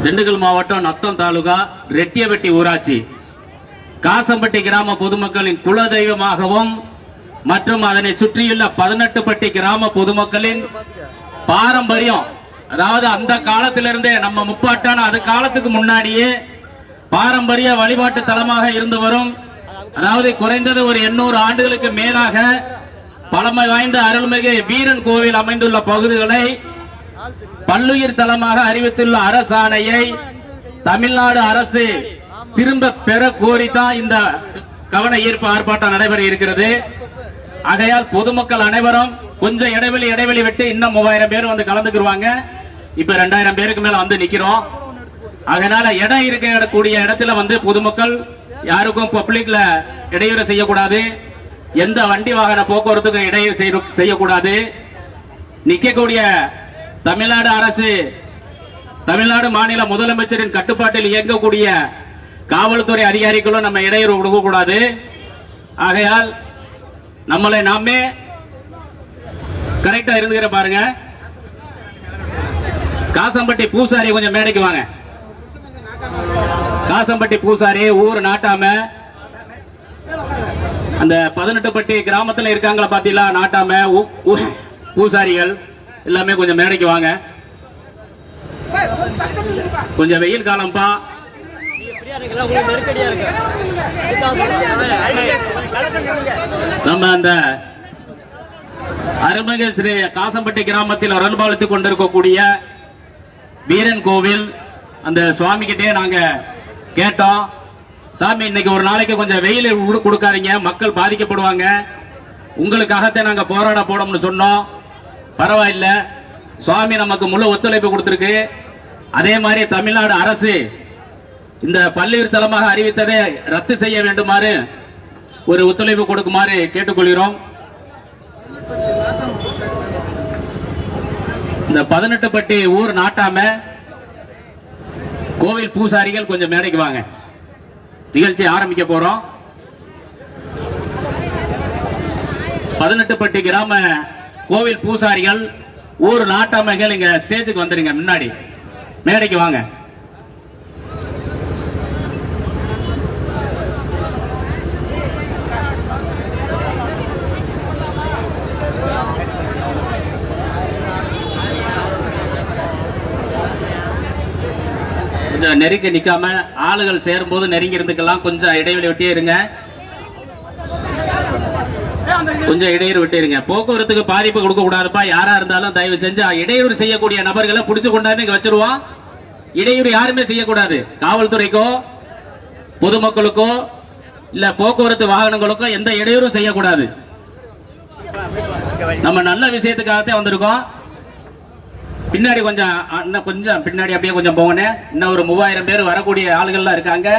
திண்டுக்கல் மாவட்டம் நத்தம் தாலுகா ரெட்டியபட்டி ஊராட்சி காசம்பட்டி கிராம பொதுமக்களின் குலதெய்வமாகவும் மற்றும் அதனை சுற்றியுள்ள 18 பட்டி கிராம பொதுமக்களின் பாரம்பரியம், அதாவது அந்த காலத்திலிருந்தே நம்ம முப்பாட்டான அது காலத்துக்கு முன்னாடியே பாரம்பரிய வழிபாட்டு தலமாக இருந்து வரும், அதாவது குறைந்தது ஒரு 800 ஆண்டுகளுக்கு மேலாக பழமை வாய்ந்த அருள்மிகு வீரன் கோவில் அமைந்துள்ள பகுதிகளை பல்லுயிர் தலமாக அறிவித்துள்ள அரசாணையை தமிழ்நாடு அரசு திரும்ப பெற கோரித்தான் இந்த கவன ஈர்ப்பு ஆர்ப்பாட்டம் நடைபெற இருக்கிறது. ஆகையால் பொதுமக்கள் அனைவரும் கொஞ்சம் இடைவெளி விட்டு இன்னும் 3000 பேர் வந்து கலந்துக்குவாங்க. இப்ப 2000 பேருக்கு மேல வந்து நிக்கிறோம். அதனால இடம் இருக்கக்கூடிய இடத்துல வந்து பொதுமக்கள் யாருக்கும் பப்ளிக்ல இடையூறு செய்யக்கூடாது, எந்த வண்டி வாகன போக்குவரத்துக்கும் இடையூறு செய்யக்கூடாது. நிக்கக்கூடிய தமிழ்நாடு அரசு, தமிழ்நாடு மாநில முதலமைச்சரின் கட்டுப்பாட்டில் இயங்கக்கூடிய காவல்துறை அதிகாரிகளும் நம்ம இடையூறு கொடுக்கக்கூடாது. ஆகையால் நம்மளை நாமே கரெக்டா இருந்துகிற பாருங்க. காசம்பட்டி பூசாரி கொஞ்சம் மேடைக்கு வாங்க. காசம்பட்டி பூசாரி ஊர் நாட்டாம, அந்த 18 பட்டி கிராமத்துல இருக்காங்களா பாத்தீங்களா, நாட்டாம பூசாரிகள் எல்லாமே கொஞ்சம் மேடைக்கு வாங்க. கொஞ்சம் வெயில் காலம்பா, நம்ம அந்த அருள்மிகு ஸ்ரீ காசம்பட்டி கிராமத்தில் அருள்பாலித்துக் கொண்டிருக்கக்கூடிய வீரன் கோவில் அந்த சுவாமி கிட்டே நாங்க கேட்டோம், சாமி இன்னைக்கு ஒரு நாளைக்கு கொஞ்சம் வெயில் கொடுக்காதீங்க, மக்கள் பாதிக்கப்படுவாங்க, உங்களுக்காகத்தான் நாங்க போராட போடோம்னு சொன்னோம். பரவாயில்ல, சுவாமி நமக்கு முழு ஒத்துழைப்பு கொடுத்திருக்கு. அதே மாதிரி தமிழ்நாடு அரசு இந்த பல்லுயிர் தலமாக அறிவித்ததை ரத்து செய்ய வேண்டுமாறு ஒரு ஒத்துழைப்பு கொடுக்குமாறு கேட்டுக்கொள்கிறோம். இந்த 18 பட்டி ஊர் நாட்டாம கோவில் பூசாரிகள் கொஞ்சம் மேடைக்கு வாங்க. நிகழ்ச்சி ஆரம்பிக்க போறோம். 18 பட்டி கிராம கோவில் பூசாரிகள் ஊர் நாட்டாமைகள் இங்க ஸ்டேஜுக்கு வந்துருங்க, முன்னாடி மேடைக்கு வாங்க. கொஞ்சம் நெருங்கி நிக்காம ஆளுகள் சேரும் போது நெருங்கி இருந்துக்கலாம். கொஞ்சம் இடைவெளி விட்டே இருங்க, கொஞ்சம் இடையூறு விட்டு இருங்க. போக்குவரத்துக்கு பாதிப்பு கொடுக்க கூடாதுப்பா. யாரா இருந்தாலும் தயவு செஞ்சு இடையூறு செய்யக்கூடிய நபர்களை பிடிச்சு கொண்டாந்து இங்க வச்சிருவோம். இடையூறு யாருமே செய்யக்கூடாது. காவல்துறைக்கோ பொதுமக்களுக்கோ இல்ல போக்குவரத்து வாகனங்களுக்கோ எந்த இடையூறும் செய்யக்கூடாது. நம்ம நல்ல விஷயத்துக்காகத்தான் வந்திருக்கோம். பின்னாடி கொஞ்சம் பின்னாடி அப்படியே கொஞ்சம் போங்க. இன்னும் ஒரு 3000 பேர் வரக்கூடிய ஆளுகள்லாம் இருக்காங்க.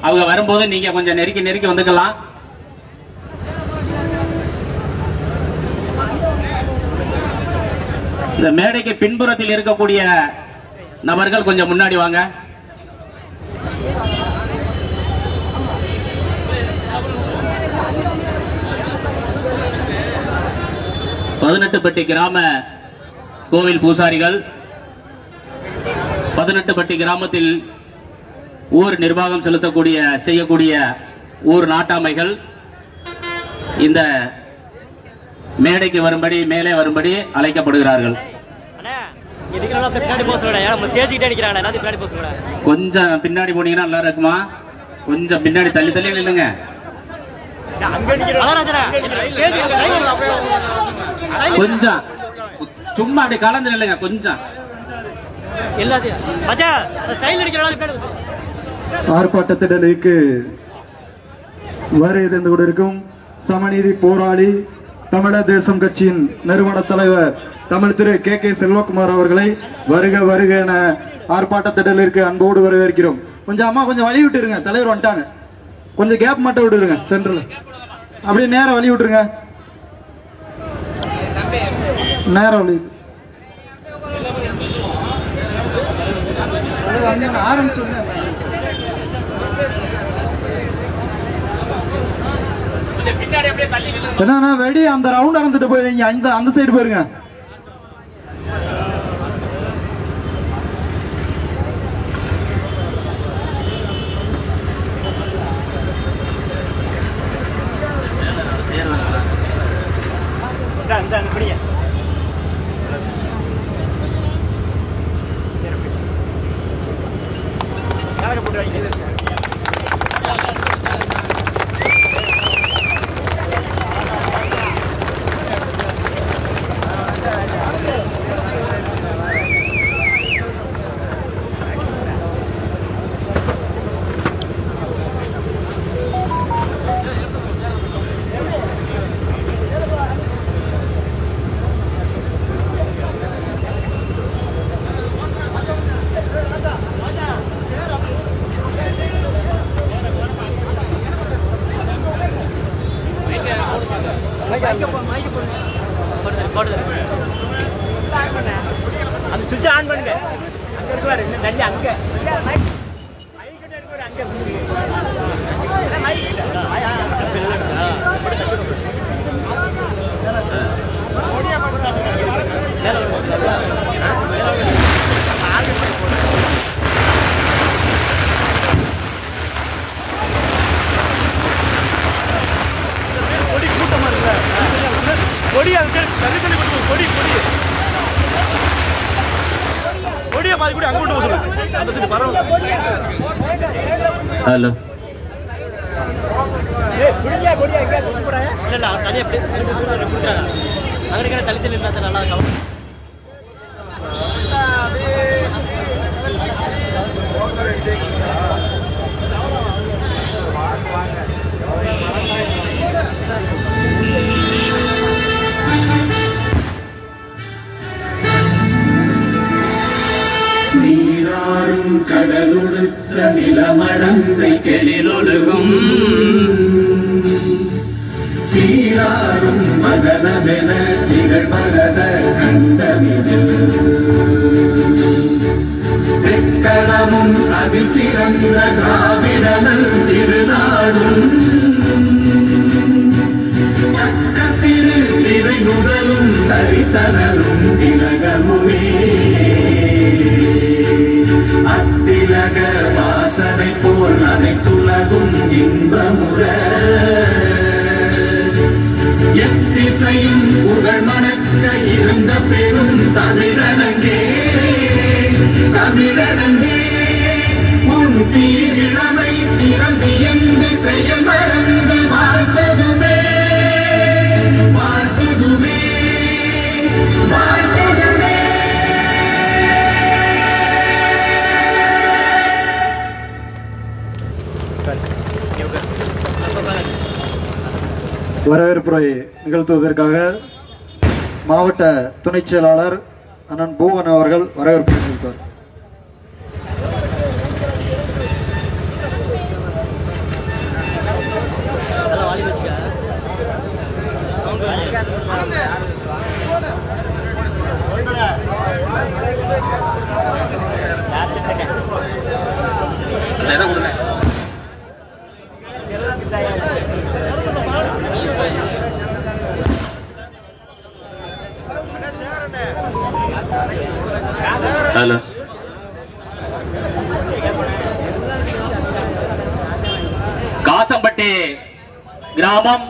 அவங்க வரும்போது நீங்க கொஞ்சம் நெருக்கி வந்துக்கலாம். இந்த மேடைக்கு பின்புறத்தில் இருக்கக்கூடிய நபர்கள் கொஞ்சம் முன்னாடி வாங்க. பதினெட்டுப்பட்டி கிராம கோவில் பூசாரிகள், 18 பட்டி கிராமத்தில் ஊர் நிர்வாகம் செய்யக்கூடிய ஊர் நாட்டாமைகள் இந்த மேடைக்கு வரும்படி, மேலே வரும்படி அழைக்கப்படுகிறார்கள். கொஞ்சம் பின்னாடி போனீங்கன்னா நல்லா இருக்குமா? கொஞ்சம் பின்னாடி தள்ளி நில்லுங்க. கொஞ்சம் சும்மா அப்படி கலந்து நில்லுங்க. கொஞ்சம் ஆர்ப்பாட்டத்திடலுக்கு வருகை தந்து கொண்டிருக்கும் சமநீதி போராளி தமிழர் தேசம் கட்சியின் நிறுவன தலைவர் தமிழ் திரு கே செல்வகுமார் அவர்களை வருக என ஆர்ப்பாட்டத்திடலிற்கு அன்போடு வரவேற்கிறோம். கொஞ்சம் அம்மா கொஞ்சம் வழி விட்டுருங்க, தலைவர் வந்துட்டாங்க. கொஞ்சம் கேப் மட்டும் விட்டுருங்க, சென்டர்ல அப்படியே நேரம் வழி விட்டுருங்க, நேரம் வழி ஆரம்பிச்சு. என்னன்னா வெடி அந்த ரவுண்ட் நடந்துட்டு போயிருங்க, அந்த சைடு போயிருங்க. சுவிட்ச் ஆன் பண்ணுங்க. அங்க இருக்குவாரு இந்த தள்ளி அங்க மைக் கிட்ட இருக்குவாரு அங்க கொடி கூட்டமா இருக்குல்ல கொடி அங்க தள்ளி தள்ளி கொடுத்து கொடி கொடி கொடியை பாதி கூட அங்க விட்டு சொல்லுங்க அந்த சைடு பரவாயில்ல. ஹலோ கொடியா கொடியா எங்க தூக்கி போறாங்க இல்ல இல்ல தனியா அப்படியே கொடுக்குறாங்க அங்க தள்ளி தள்ளி இருந்தா நல்லா இருக்கும். நீராறும் கடலுடுத்த நிலமடந்தை கெளிலொழுகும் சீராறும் மதனமென நிகழ்வரத கண்டமிதில் தெக்கணமும் அதில் சிறந்த திராவிடனல் திருநாடும் தக்க சிறு திரை முதலும் தரித்தனரும் திலகமுமே அத்திலக வாசனை போல் அனைத்துலகும் இன்பமுற எத்திசையும் புகழ் மணக்க இருந்த பெரும் தமிழனங்கே தமிழனங்கே உன் சீரிழமை திறந்து எந்த செயல் மறந்து வாழ்த்ததுமே வாழ்த்ததுமே வாழ்த்ததுமே. வரவேற்புரை நிகழ்த்துவதற்காக மாவட்ட துணைச் செயலாளர் அண்ணன் பூவன் அவர்கள் வரவேற்பு நிகழ்த்துவார். ஹலோ காசம்பட்டி கிராமம்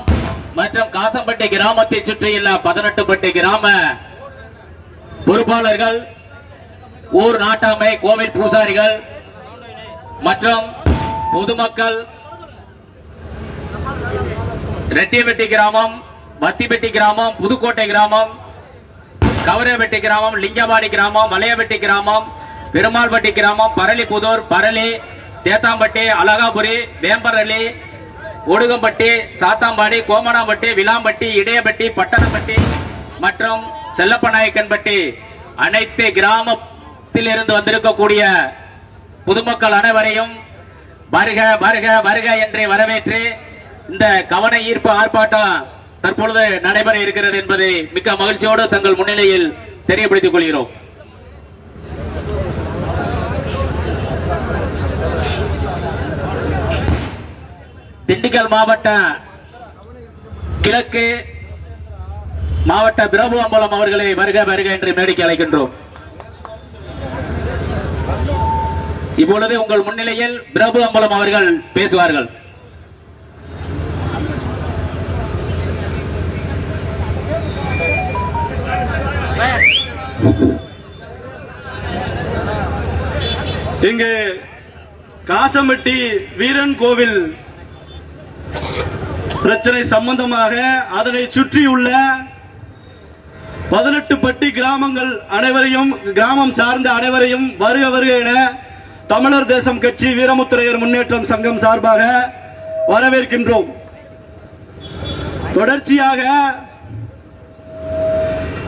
மற்றும் காசம்பட்டி கிராமத்தை சுற்றியுள்ள 18 பட்டி கிராம பொறுப்பாளர்கள், ஊர் நாட்டாமை, கோவில் பூசாரிகள் மற்றும் பொதுமக்கள் ரெட்டியப்பட்டி கிராமம், மத்திப்பட்டி கிராமம், புதுக்கோட்டை கிராமம், கவரப்பட்டி கிராமம், லிங்கபாடி கிராமம், மலையப்பட்டி கிராமம், பெருமாள்பட்டி கிராமம், பரளிப்புதூர், பரளி, தேத்தாம்பட்டி, அழகாபுரி, வேம்பரளி, ஒடுகம்பட்டி, சாத்தாம்பாடி, கோமனாம்பட்டி, விளாம்பட்டி, இடையப்பட்டி, பட்டணப்பட்டி மற்றும் செல்லப்பநாயக்கன்பட்டி அனைத்து கிராமத்தில் இருந்து வந்திருக்கக்கூடிய பொதுமக்கள் அனைவரையும் வருக வருக வருக என்று வரவேற்று இந்த கவன ஈர்ப்பு ஆர்ப்பாட்டம் தற்பொழுது நடைபெற இருக்கிறது என்பதை மிக்க மகிழ்ச்சியோடு தங்கள் முன்னிலையில் தெரியப்படுத்திக் கொள்கிறோம். திண்டுக்கல் மாவட்ட கிழக்கு மாவட்ட பிரபு அம்பலம் அவர்களை வருக வருக என்று மேடைக்கு அழைக்கின்றோம். இப்பொழுது உங்கள் முன்னிலையில் பிரபு அம்பலம் அவர்கள் பேசுவார்கள். இங்கு காசம்பட்டி வீரன் கோவில் பிரச்சனை சம்பந்தமாக அதனை சுற்றியுள்ள 18 பட்டி கிராமங்கள் அனைவரையும், கிராமம் சார்ந்த அனைவரையும் வருக வருக என தமிழர் தேசம் கட்சி வீரமுத்திரையர் முன்னேற்றம் சங்கம் சார்பாக வரவேற்கின்றோம். தொடர்ச்சியாக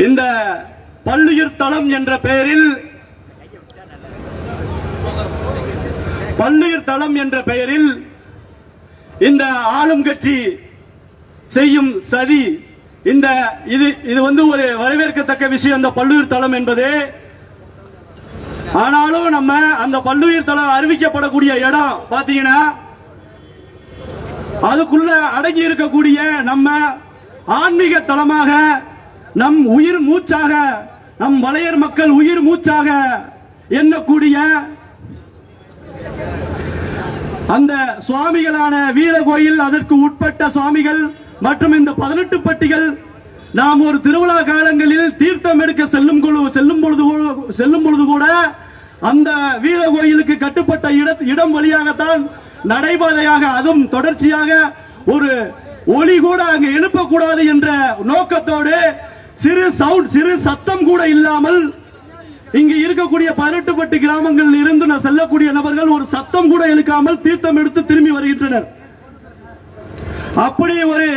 இந்த பல்லுயிர் தளம் என்ற பெயரில் இந்த ஆளும் கட்சி செய்யும் சதி, இது ஒரு வரவேற்கத்தக்க விஷயம். இந்த பல்லுயிர் தளம் என்பது ஆனாலும் நம்ம அந்த பல்லுயிர் தலம் அறிவிக்கப்படக்கூடிய இடம் பாத்தீங்கன்னா அதுக்குள்ள அடங்கி இருக்கக்கூடிய நம்ம ஆன்மீக தலமாக நம் உயிர் மூச்சாக நம் வளையர் மக்கள் உயிர் மூச்சாக எண்ணக்கூடிய அந்த சுவாமிகளான வீர கோயில், அதற்கு உட்பட்ட சுவாமிகள் மற்றும் இந்த 18 பட்டிகள் நாம் ஒரு திருவிழா காலங்களில் தீர்த்தம் எடுக்க செல்லும் பொழுது கூட அந்த வீர கோயிலுக்கு கட்டுப்பட்ட இடம் வழியாகத்தான் நடைபாதையாக, அதுவும் தொடர்ச்சியாக ஒரு ஒலி கூட அங்கு எழுப்பக்கூடாது என்ற நோக்கத்தோடு சிறு சத்தம் கூட இல்லாமல் இங்கு இருக்கக்கூடிய 18 பட்டி கிராமங்களில் இருந்து செல்லக்கூடிய நபர்கள் ஒரு சத்தம் கூட எழுக்காமல் தீர்த்தம் எடுத்து திரும்பி வருகின்றனர். அப்படி ஒரு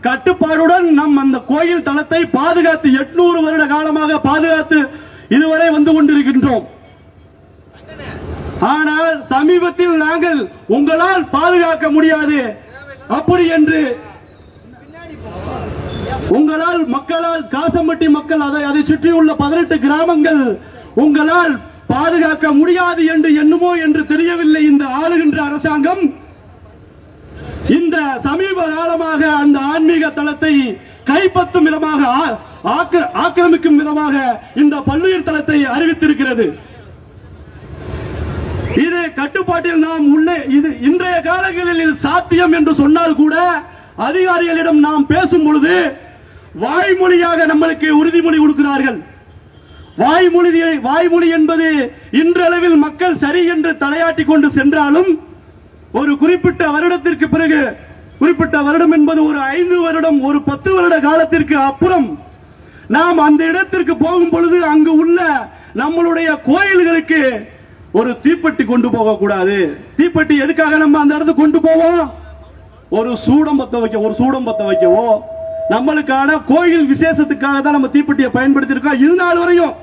கட்டுப்பாடுடன் நம் அந்த கோயில் தலத்தை பாதுகாத்து 800 வருட காலமாக பாதுகாத்து இதுவரை வந்து கொண்டிருக்கின்றோம். ஆனால் சமீபத்தில் நாங்கள் உங்களால் பாதுகாக்க முடியாது அப்படி என்று உங்களால் மக்களால் காசம்பட்டி மக்கள் அதை சுற்றியுள்ள 18 கிராமங்கள் உங்களால் பாதுகாக்க முடியாது என்று எண்ணுமோ என்று தெரியவில்லை. இந்த ஆளுகின்ற அரசாங்கம் இந்த சமீப காலமாக அந்த ஆன்மீக தலத்தை கைப்பற்றும் விதமாக, ஆக்கிரமிக்கும் விதமாக இந்த பல்லுயிர் தலத்தை அறிவித்திருக்கிறது. இது கட்டுப்பாட்டில் நாம் உள்ளே இது இன்றைய காலங்களில் இது சாத்தியம் என்று சொன்னால் கூட அதிகாரிகளிடம் நாம் பேசும் பொழுது வாய்மொழியாக நம்மளுக்கு உறுதிமொழி கொடுக்கிறார்கள். வாய்மொழி என்பது இன்றளவில் மக்கள் சரி என்று தலையாட்டி கொண்டு சென்றாலும் ஒரு குறிப்பிட்ட வருடத்திற்கு பிறகு, குறிப்பிட்ட வருடம் என்பது ஒரு 5 வருடம், ஒரு 10 வருட காலத்திற்கு அப்புறம் நாம் அந்த இடத்திற்கு போகும் பொழுது அங்கு உள்ள நம்மளுடைய கோயில்களுக்கு ஒரு தீப்பெட்டி கொண்டு போக கூடாது. தீப்பெட்டி எதுக்காக நம்ம அந்த இடத்துக்கு கொண்டு போவோம்? ஒரு சூடம் பத்த வைக்கவோ நம்மளுக்கான கோயில் விசேஷத்துக்காக தான் நம்ம தீப்பெட்டியை பயன்படுத்தி இருக்கோம். இது நாள் வரையும்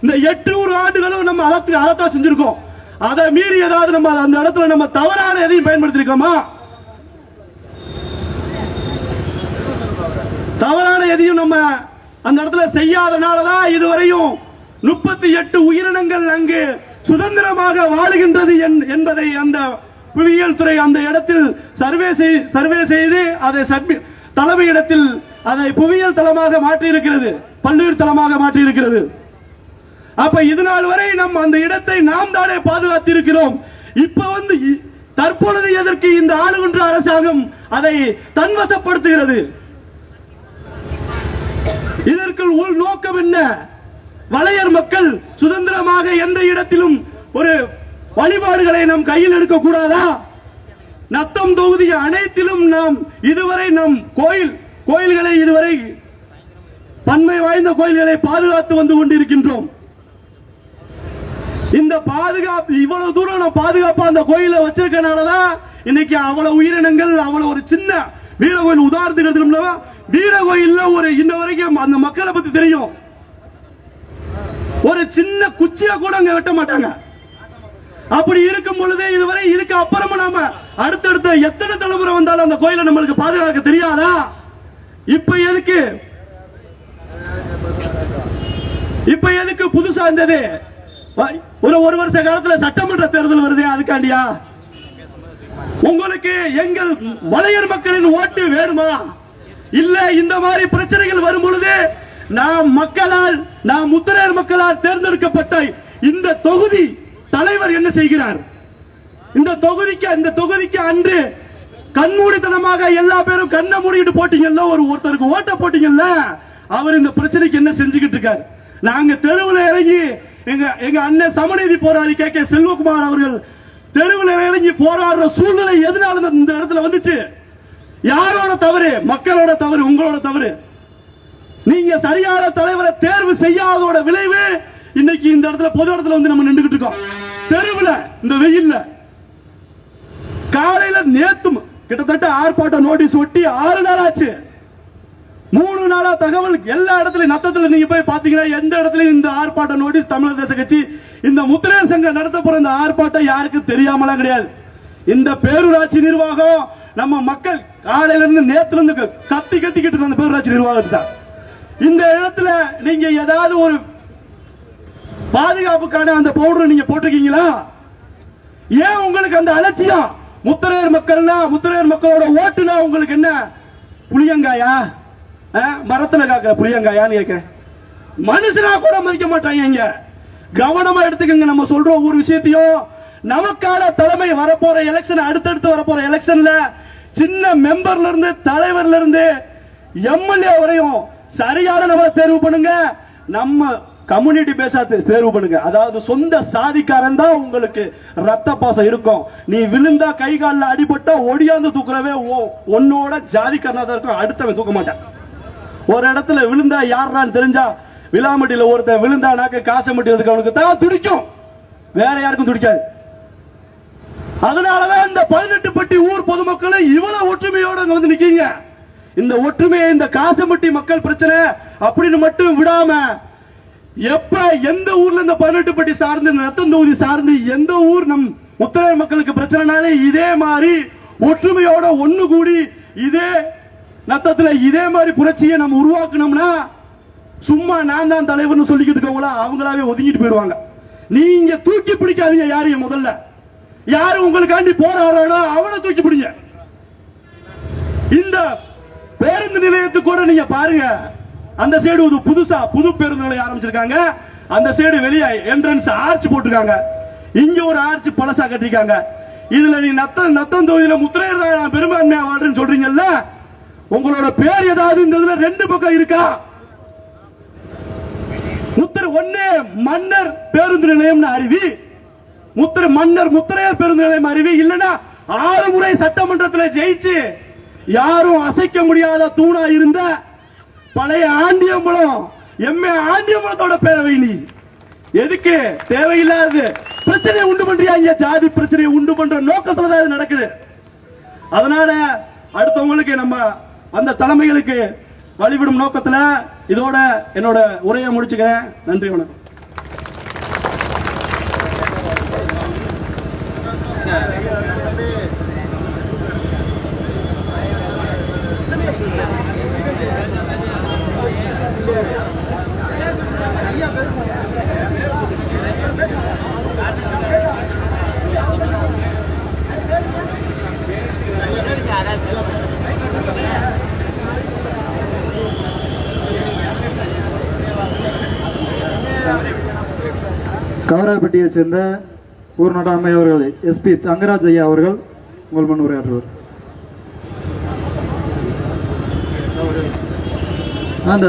இந்த 800 ஆண்டுகளும் நம்ம அதைத்தான் செஞ்சிருக்கோம். அதை மீறி ஏதாவது நம்ம அந்த இடத்துல நம்ம தவறான எதையும் பயன்படுத்தி இருக்கோமா? தவறான எதையும் நம்ம அந்த இடத்துல செய்யாதனாலதான் இதுவரையும் 38 உயிரினங்கள் அங்கு சுதந்திரமாக வாழுகின்றது என்பதை அந்த புவியியல் துறை அந்த இடத்தில் சர்வே செய்து அதை தலைமையிடத்தில் அதை புவியியல் தலமாக மாற்றி இருக்கிறது, பல்லுயிர் தலமாக மாற்றி இருக்கிறது. அப்ப இதுநாள் வரை நம் அந்த இடத்தை நாம் தானே பாதுகாத்து இருக்கிறோம். இப்ப தற்பொழுது எதற்கு இந்த ஆளுகின்ற அரசாங்கம் அதை தன்வசப்படுத்துகிறது? இதற்கு உள் நோக்கம் என்ன? வளையர் மக்கள் சுதந்திரமாக எந்த இடத்திலும் ஒரு வழிபாடுகளை நம் கையில் எடுக்க கூடாதா? நத்தம் தொகுதி அனைத்திலும் நாம் இதுவரை நம் கோயில்களை இதுவரை பன்மை வாய்ந்த கோயில்களை பாதுகாத்து வந்து கொண்டிருக்கின்றோம். இந்த பாதுகாப்பு இவ்வளவு தூரம் நம்ம பாதுகாப்பா அந்த கோயிலை வச்சிருக்கனாலதான் இன்னைக்கு அவ்வளவு உயிரினங்கள், அவ்வளவு ஒரு சின்ன வீர கோயில் உதாரணத்துக்கு எடுத்துட்டோம்னா வீர கோயில்ல ஒரு இன்ன வரைக்கும் அந்த மக்களை பத்தி தெரியும். ஒரு சின்ன குச்சிய கூட அங்க வெட்ட மாட்டாங்க. அப்படி இருக்கும் பொழுது இதுவரை இதுக்கு அப்புறமா நாம அடுத்தடுத்த எத்தனை தலைமுறை வந்தாலும் அந்த கோயிலை நம்மளுக்கு பாதுகாக்க தெரியாதா? இப்ப எதுக்கு புதுசா இருந்தது? ஒரு வருஷ காலத்துல சட்டமன்ற தேர்தல் வருது, அதுக்காண்டியா? உங்களுக்கு எங்கள் வளையர் மக்களின் ஓட்டு வேணுமா? இல்ல இந்த மாதிரி பிரச்சனைகள் வரும் பொழுது நாம் முத்திரையர் மக்களால் தேர்ந்தெடுக்கப்பட்ட இந்த தொகுதி தலைவர் என்ன செய்கிறார்? இந்த தொகுதிக்கு அன்று கண்மூடித்தனமாக எல்லா பேரும் கண்ணை மூடிட்டு போட்டீங்கல்ல, ஒருத்தருக்கு ஓட்ட போட்டீங்கல்ல, அவர் இந்த பிரச்சனைக்கு என்ன செஞ்சுக்கிட்டு இருக்கார்? நாங்க தெருவில் இறங்கி எங்க அண்ணன் சமநீதி போராளி கே செல்வகுமார் அவர்கள் தெருவில் இறங்கி போராடுற சூழ்நிலை எதனால இந்த இடத்துல வந்துச்சு? யாரோட தவறு? மக்களோட தவறு, உங்களோட தவறு. நீங்க சரியான தலைவரை தேர்வு செய்யாதோட விளைவு இன்னைக்கு இந்த இடத்துல பொது இடத்துல வந்து நம்ம நின்றுகிட்டு இருக்கோம். தெருவில் இந்த வெயில்ல காலையில நேத்தும் கிட்டத்தட்ட ஆர்ப்பாட்ட நோட்டீஸ் ஒட்டி 6 நாள் ஆச்சு. 3 நாளா தகவல் எல்லா இடத்துலயும் நத்தத்துல நீங்க போய் பாத்தீங்கன்னா எந்த இடத்துலயும் இந்த ஆர்ப்பாட்ட நோட்டீஸ் தமிழர் தேச கட்சி இந்த முத்திரையர் சங்கம் நடத்த போற இந்த ஆர்ப்பாட்டம் யாருக்கும் தெரியாமலாம் கிடையாது. இந்த பேரூராட்சி நிர்வாகம் நம்ம மக்கள் காலையில இருந்து நேத்துல இருந்து கத்திக்கிட்டு இருந்த அந்த பேரூராட்சி நிர்வாகம் இந்த இடத்துல நீங்க ஏதாவது ஒரு பாதுகாப்புக்கான அந்த பவுடர் நீங்க போட்டிருக்கீங்களா? ஏன் உங்களுக்கு அந்த அலட்சியம்? முத்திரையர் மக்களோட ஓட்டுனா உங்களுக்கு என்ன புளியங்காயா? மரத்துல காக்கிற புளியங்காயான்னு கேட்கிறேன். மனுஷனா கூட மதிக்க மாட்டாங்க. இங்க கவனமா எடுத்துக்கங்க. நம்ம சொல்ற ஒவ்வொரு விஷயத்தையும் நமக்கான தலைமை வரப்போற எலெக்ஷன், அடுத்தடுத்து வரப்போற எலெக்ஷன்ல சின்ன மெம்பர்ல இருந்து தலைவர்ல இருந்து எம்எல்ஏ வரையும் சரியான நம்ம தேர்வு பண்ணுங்க. நம்ம கம்யூனிட்டி பேஸா தேர்வு பண்ணுங்க. அதாவது சொந்த சாதிக்காரன் தான் உங்களுக்கு ரத்த பாசம் இருக்கும். நீ விழுந்தா கை காலில் அடிபட்டா ஒடியாந்து தூக்குறவே உன்னோட ஜாதிக்காரனா தான் இருக்கும். அடுத்தவன் தூக்க மாட்டான். ஒரு இடத்துல விழுந்தா யாருன்னு தெரிஞ்சா, விளாமட்டியில ஒருத்தன் விழுந்தானாக்க காசம்பட்டியில் இருக்கவனுக்கு தான் துடிக்கும், வேற யாருக்கும் துடிக்காது. அதனாலதான் இந்த 18 பட்டி ஊர் பொதுமக்களை இவ்வளவு ஒற்றுமையோட வந்து நிக்கீங்க. இந்த ஒற்றுமையை, இந்த காசம்பட்டி மக்கள் பிரச்சனை அப்படின்னு மட்டும் விடாம, எப்ப எந்த ஊர்ல இந்த 18 பட்டி சார்ந்து, ரத்தம் தொகுதி சார்ந்து எந்த ஊர் நம் முத்திரையர் மக்களுக்கு பிரச்சனைனாலே இதே மாதிரி ஒற்றுமையோட ஒண்ணு கூடி இதே நத்தத்துல இதே மாதிரி புரட்சியை நம்ம உருவாக்கணும்னா, சும்மா நான் தான் தலைவர்னு சொல்லிக்கிட்டு இருக்கவங்களா அவங்களாவே ஒதுங்கிட்டு போயிடுவாங்க. நீங்க தூக்கி பிடிக்காதீங்க யாரையும். முதல்ல யாரு உங்களுக்காண்டி போராடுறானோ அவனை தூக்கி பிடிங்க. இந்த பேருந்து நிலையத்துக்கு கூட நீங்க பாருங்க, அந்த சைடு ஒரு புது பேருந்து நிலையம் ஆரம்பிச்சிருக்காங்க. அந்த சைடு வெளியே என்ட்ரன்ஸ் ஆர்ச் போட்டிருக்காங்க. இங்க ஒரு ஆர்ச் பழசா கட்டிருக்காங்க. இதுல நீ நத்தம் தொகுதியில முத்திரையர் பெரும்பான்மையா வாழ்றேன்னு சொல்றீங்கல்ல, உங்களோட பேர் ஏதாவது இந்த இதுல 2 பக்கம் இருக்கா? ஒண்ணு மன்னர் பேருந்து நிலையம் அறிவி, முத்திரையர் பேருந்து நிலையம் அறிவி. இல்லனா 6 முறை சட்டமன்றத்தில் ஜெயிச்சு யாரும் அசைக்க முடியாத தூணா இருந்த பழைய ஆண்டியம்பலம் எம்ஏ ஆண்டியம்பலத்தோட பேரவை நீ எதுக்கு தேவையில்லாத பிரச்சனையை உண்டு பண்றியா? ஜாதி பிரச்சனையை உண்டு பண்ற நோக்கத்துல தான் இது நடக்குது. அதனால அடுத்தவங்களுக்கு நம்ம அந்த தலைமைகளுக்கு வழிவிடும் நோக்கத்துல இதோட என்னோட உரையை முடிச்சுக்கிறேன். நன்றி, வணக்கம். கவராப்பட்டியை சேர்ந்த ஊர் நாட்டாமை அவர்கள் எஸ்பி தங்கராஜ் ஐயா அவர்கள் உங்கள் முன் உரையாற்றுவார். அந்த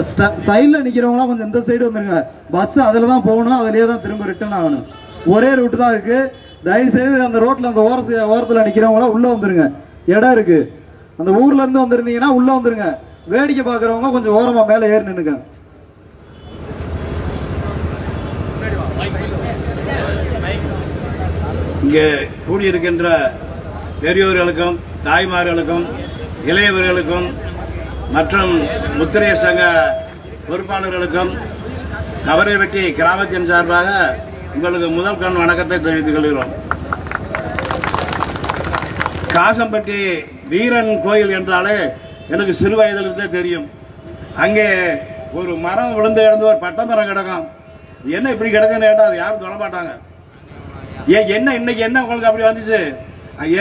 சைட்ல நிக்கிறவங்களாம் கொஞ்சம் இந்த சைடு வந்துருங்க. பஸ் அதுல தான் போகணும், அதுலயே தான் திரும்ப ரிட்டர்ன் ஆகணும். ஒரே ரூட் தான் இருக்கு. தயவு செய்து அந்த ரோட்ல அந்த ஓரத்துல நிக்கிறவங்களா உள்ள வந்துருங்க. இடம் இருக்கு. அந்த ஊர்ல இருந்து வந்திருந்தீங்கன்னா உள்ள வந்துருங்க. வேடிக்கை பாக்குறவங்க கொஞ்சம் ஓரமா மேல ஏறி நின்னுங்க. இங்கே கூடியிருக்கின்ற பெரியோர்களுக்கும் தாய்மார்களுக்கும் இளையவர்களுக்கும் மற்றும் முத்திரையர் சங்க பொறுப்பாளர்களுக்கும் கவரைப்பட்டி கிராமத்தின் சார்பாக உங்களுக்கு முதல் கண் வணக்கத்தை தெரிவித்துக் கொள்கிறோம். காசம்பட்டி வீரன் கோயில் என்றாலே எனக்கு சிறு வயதிலிருந்தே தெரியும். அங்கே ஒரு மரம் விழுந்து கிடந்து ஒரு பட்ட மரம் கிடக்கும். என்ன இப்படி கிடக்குன்னு கேட்டா அது யாரும் சொல்ல மாட்டாங்க. என்ன இன்னைக்கு என்ன உங்களுக்கு அப்படி வந்துச்சு?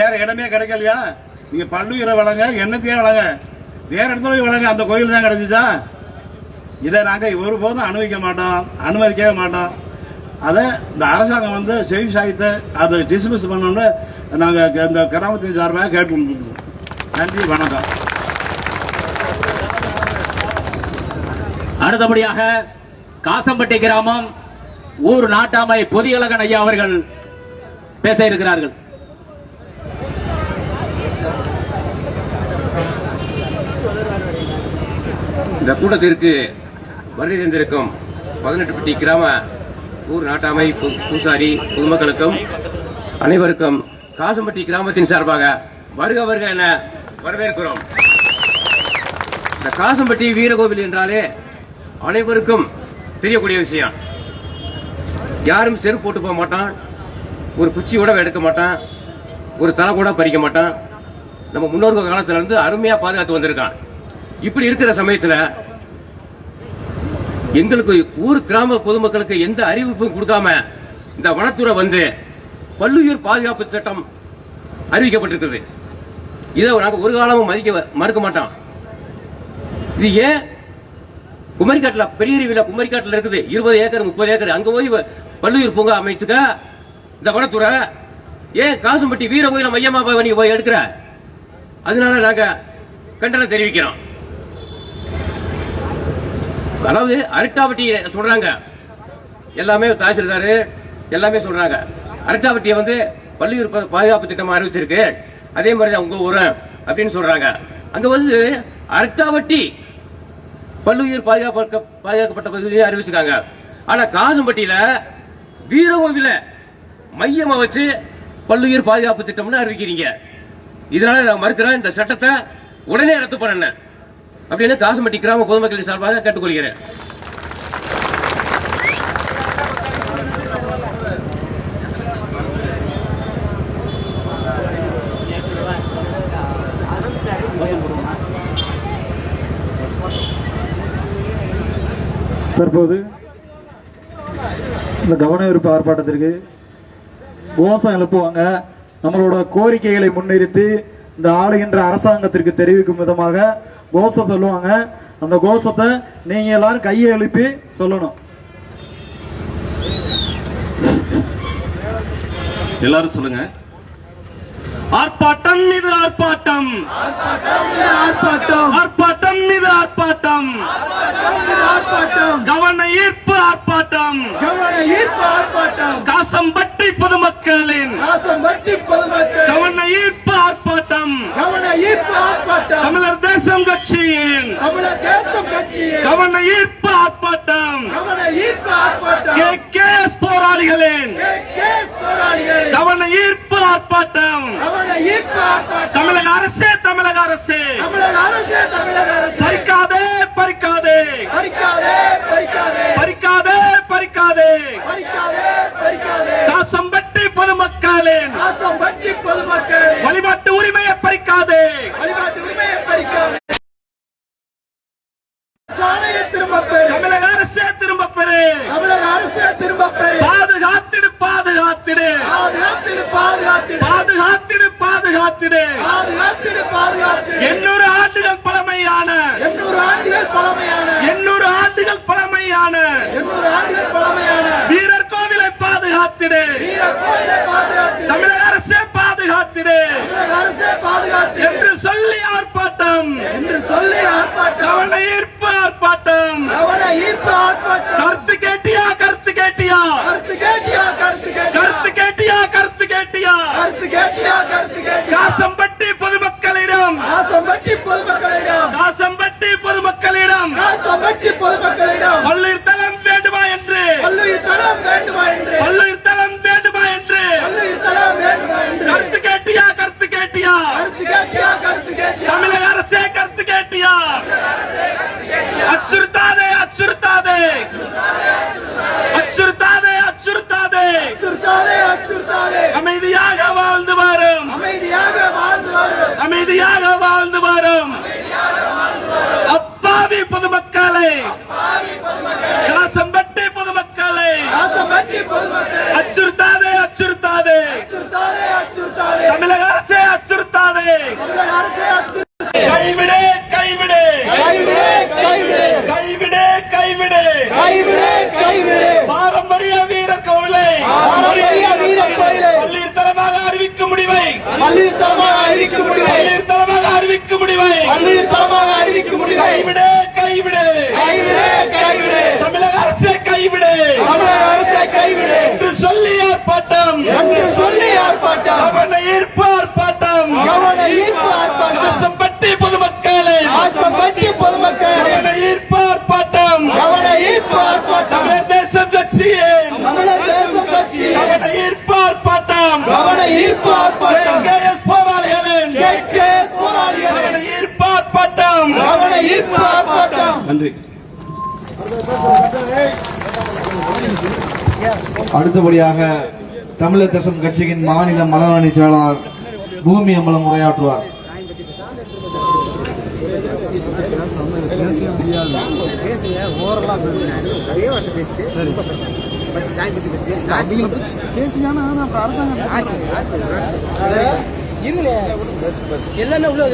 ஏற இடமே கிடைக்கலையா? நீங்க பல்லுயிரை வளங்க, எண்ணத்தையே வளங்க, வேற இடத்துல வளங்க, அந்த கோயில் தான் கிடைச்சிச்சா? இதை நாங்க ஒருபோதும் அனுமதிக்கவே மாட்டோம். அதை இந்த அரசாங்கம் வந்து செவி சாய்த்து அதை டிஸ்மிஸ் பண்ணணும்னு நாங்க இந்த கிராமத்தின் சார்பாக கேட்டுக்கொண்டிருக்கோம். நன்றி, வணக்கம். அடுத்தபடியாக காசம்பட்டி கிராமம் ஊர் நாட்டாமை பொதியழகன் ஐயா அவர்கள் பேச இருக்கிறார்கள். இந்த கூட்டத்திற்கு வருகை தந்திருக்கும் 18 பட்டி கிராம ஊர் நாட்டாமை பூசாரி பொதுமக்களுக்கும் அனைவருக்கும் காசம்பட்டி கிராமத்தின் சார்பாக வருக வருக என வரவேற்கிறோம். இந்த காசம்பட்டி வீரகோவில் என்றாலே அனைவருக்கும் தெரியக்கூடிய விஷயம். யாரும் செருப்பு போட்டு போக மாட்டான், ஒரு குச்சி கூட எடுக்க மாட்டான், ஒரு தலை கூட பறிக்க மாட்டான். நம்ம முன்னோர்கள் காலத்துல இருந்து அருமையா பாதுகாத்து வந்திருக்கான். இப்படி இருக்கிற சமயத்துல எங்களுக்கு ஊர் கிராம பொதுமக்களுக்கு எந்த அறிவிப்பும் கொடுக்காம இந்த வனத்துறை வந்து பல்லுயிர் பாதுகாப்பு சட்டம் அறிவிக்கப்பட்டிருக்கிறது. இதை நாங்கள் ஒரு காலமும் மறுக்க மாட்டோம். இது ஏன் குமரிக்காட்டில் பெரிய குமரிக்காட்டில் இருக்குது 20 ஏக்கர் 30 ஏக்கர், அங்க போய் பல்லுயிர் பூங்கா அமைச்சுக்க இந்த வனத்துறை ஏன் காசம்பட்டி வீர கோயில மையமா நீங்க போய் எடுக்கிற? அதனால நாங்க கண்டனம் தெரிவிக்கிறோம். அதாவது அரட்டாவட்டி சொல்றாங்க, எல்லாமே தாசில்தார் எல்லாமே சொல்றாங்க அரட்டாவட்டியை வந்து பல்லுயிர் பாதுகாப்பு திட்டமா அறிவிச்சிருக்கு, அதே மாதிரி உங்க ஊர் அப்படின்னு சொல்றாங்க. அங்க வந்து அரட்டாவட்டி பல்லுயிர் பாதுகாக்கப்பட்ட பகுதியை அறிவிச்சிருக்காங்க. ஆனா காசம்பட்டியில வீரகோவில மையமா வச்சு பல்லுயிர் பாதுகாப்பு திட்டம்னு அறிவிக்கிறீங்க. இதனால நான் மறுக்கிறேன், இந்த சட்டத்தை உடனே ரத்து பண்ண அப்படின்னு காசம்பட்டி கிராம பொதுமக்களின் சார்பாக கேட்டுக்கொள்கிறேன். தற்போது இந்த கவன ஈர்ப்பு ஆர்ப்பாட்டத்திற்கு கோஷம் எழுப்புவாங்க. நம்மளோட கோரிக்கைகளை முன்னிறுத்தி இந்த ஆளுகின்ற அரசாங்கத்திற்கு தெரிவிக்கும் விதமாக கோஷம் சொல்லுவாங்க. அந்த கோஷத்தை நீங்க எல்லாரும் கையை எழுப்பி சொல்லணும். எல்லாரும் சொல்லுங்க. ஆர்ப்பாட்டம் மீது ஆர்ப்பாட்டம், ஆர்ப்பாட்டம் மீது ஆர்ப்பாட்டம், கவன ஈர்ப்பு ஆர்ப்பாட்டம், காசம்பட்டி பொதுமக்களின் கவன ஈர்ப்பு ஆர்ப்பாட்டம், தமிழர் தேசம் கட்சியின் கவன ஈர்ப்பு ஆர்ப்பாட்டம், KKS போராளிகளின் கவன ஈர்ப்பு ஆர்ப்பாட்டம். தமிழக அரசே, தமிழக அரசே, பறிக்காதே பறிக்காதே பறிக்காதே பறிக்காதே காசம்பட்டி பொதுமக்களின் வழிபாட்டு உரிமையை பறிக்காதே. தமிழக அரசே திரும்ப பெறு, பாதுகாத்திடு பாதுகாத்திடு பாதுகாத்திடு பாதுகாத்திடு 800 ஆண்டுகள் பழமையான 800 ஆண்டுகள் பழமையான வீரர் கோவிலை பாதுகாத்திடு, தமிழக அரசே பாதுகாத்திடு என்று சொல்லி ஆர்ப்பாட்டம், கவன ஈர்ப்பு ஆர்ப்பாட்டம். கருத்து கேட்டியா, கருத்து கேட்டியா, கருத்து கேட்டியா, கருத்து கேட்டியா, காசம்பட்டி பொதுமக்களிடம், காசம்பட்டி பொதுமக்களிடம் பல்லுயிர் தளம் வேண்டுமா என்று, பல்லுயிர் தளம் வேண்டுமா என்று கருத்து கேட்டியா, கருத்து கேட்டியா, தமிழக அரசே கருத்து கேட்டியா? அச்சுறுத்தாதே அச்சுறுத்தாதே அச்சுறுத்தாதே அச்சுறுத்தாதே அமைதியாக வாழ்ந்து வரும், அமைதியாக வாழ்ந்து வரும் அப்பாவி பொதுமக்களை, காசம்பட்டி பொதுமக்களை அச்சுறுத்தாதே அச்சுறுத்தாதே, தமிழக அரசே அச்சுறுத்தாதே. கைவிடு கைவிடு கைவிடு கைவிடு பாரம்பரிய வீரர் கோவிலை பள்ளியில் தரமாக அறிவிக்கும் முடிவை, பள்ளியில் தரமாக அறிவிக்கும் முடிவை கைவிடு கைவிடு தமிழக அரசே கைவிடு என்று சொல்லி ஆர்ப்பாட்டம், கவன ஈர்ப்பு ஆர்ப்பாட்டம், காசம்பட்டி பொதுமக்களை கவன ஈர்ப்பு ஆர்ப்பாட்டம், தமிழர் தேசம் கட்சியின் கவன ஈர்ப்பு ஆர்ப்பாட்டம், KKS போராளிகளின் கவன ஈர்ப்பு ஆர்ப்பாட்டம். நன்றி. அடுத்தபடியாக தமிழர் தேசம் கட்சியின் மாநில மலரணி செயலாளர் பூமி அம்பலம் உரையாற்றுவார். பேசுங்க ஓரளவு நிறைய வார்த்தை பேசிட்டு சரி ஜாயின் பற்றி பேசினா அப்புறம் அரசாங்கம் இருங்களே எல்லாமே உள்ள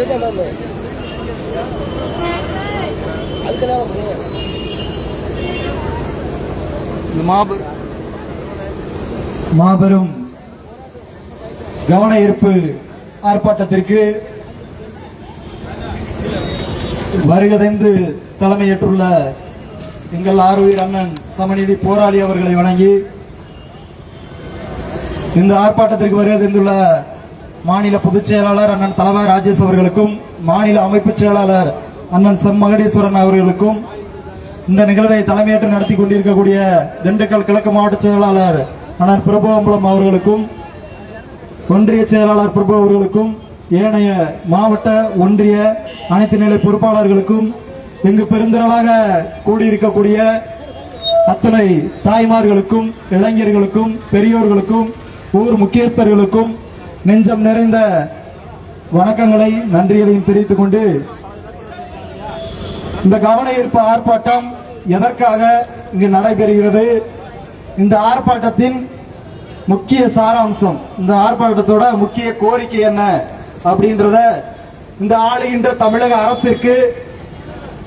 அதுக்கெல்லாம் மாபெரும் கவன ஈர்ப்பு ஆர்ப்பாட்டத்திற்கு வருகதைந்து தலைமையேற்றுள்ள எங்கள் ஆருயிர் அண்ணன் சமநீதி போராளி அவர்களை வணங்கி இந்த ஆர்ப்பாட்டத்திற்கு வருகதைந்துள்ள மாநில பொதுச் செயலாளர் அண்ணன் தலவாய் ராஜேஷ் அவர்களுக்கும் மாநில அமைப்பு செயலாளர் அண்ணன் செம்மகடீஸ்வரன் அவர்களுக்கும் இந்த நிகழ்வை தலைமையேற்று நடத்தி கொண்டிருக்கக்கூடிய திண்டுக்கல் கிழக்கு மாவட்ட செயலாளர் அண்ணன் பிரபு அம்பலம் அவர்களுக்கும் ஒன்றிய செயலாளர் பிரபு அவர்களுக்கும் ஏனைய மாவட்ட ஒன்றிய அனைத்து நிலை பொறுப்பாளர்களுக்கும் இங்கு பெருந்திரளாக கூடியிருக்கக்கூடிய அத்தனை தாய்மார்களுக்கும் இளைஞர்களுக்கும் பெரியோர்களுக்கும் ஊர் முக்கியஸ்தர்களுக்கும் நெஞ்சம் நிறைந்த வணக்கங்களை நன்றிகளையும் தெரிவித்துக் கொண்டு இந்த கவன ஈர்ப்பு ஆர்ப்பாட்டம் எதற்காக இங்கு நடைபெறுகிறது, இந்த ஆர்ப்பாட்டத்தின் முக்கிய சாராம்சம், இந்த ஆர்ப்பாட்டத்தோட முக்கிய கோரிக்கை என்ன அப்படின்றத இந்த ஆளுகின்ற தமிழக அரசிற்கு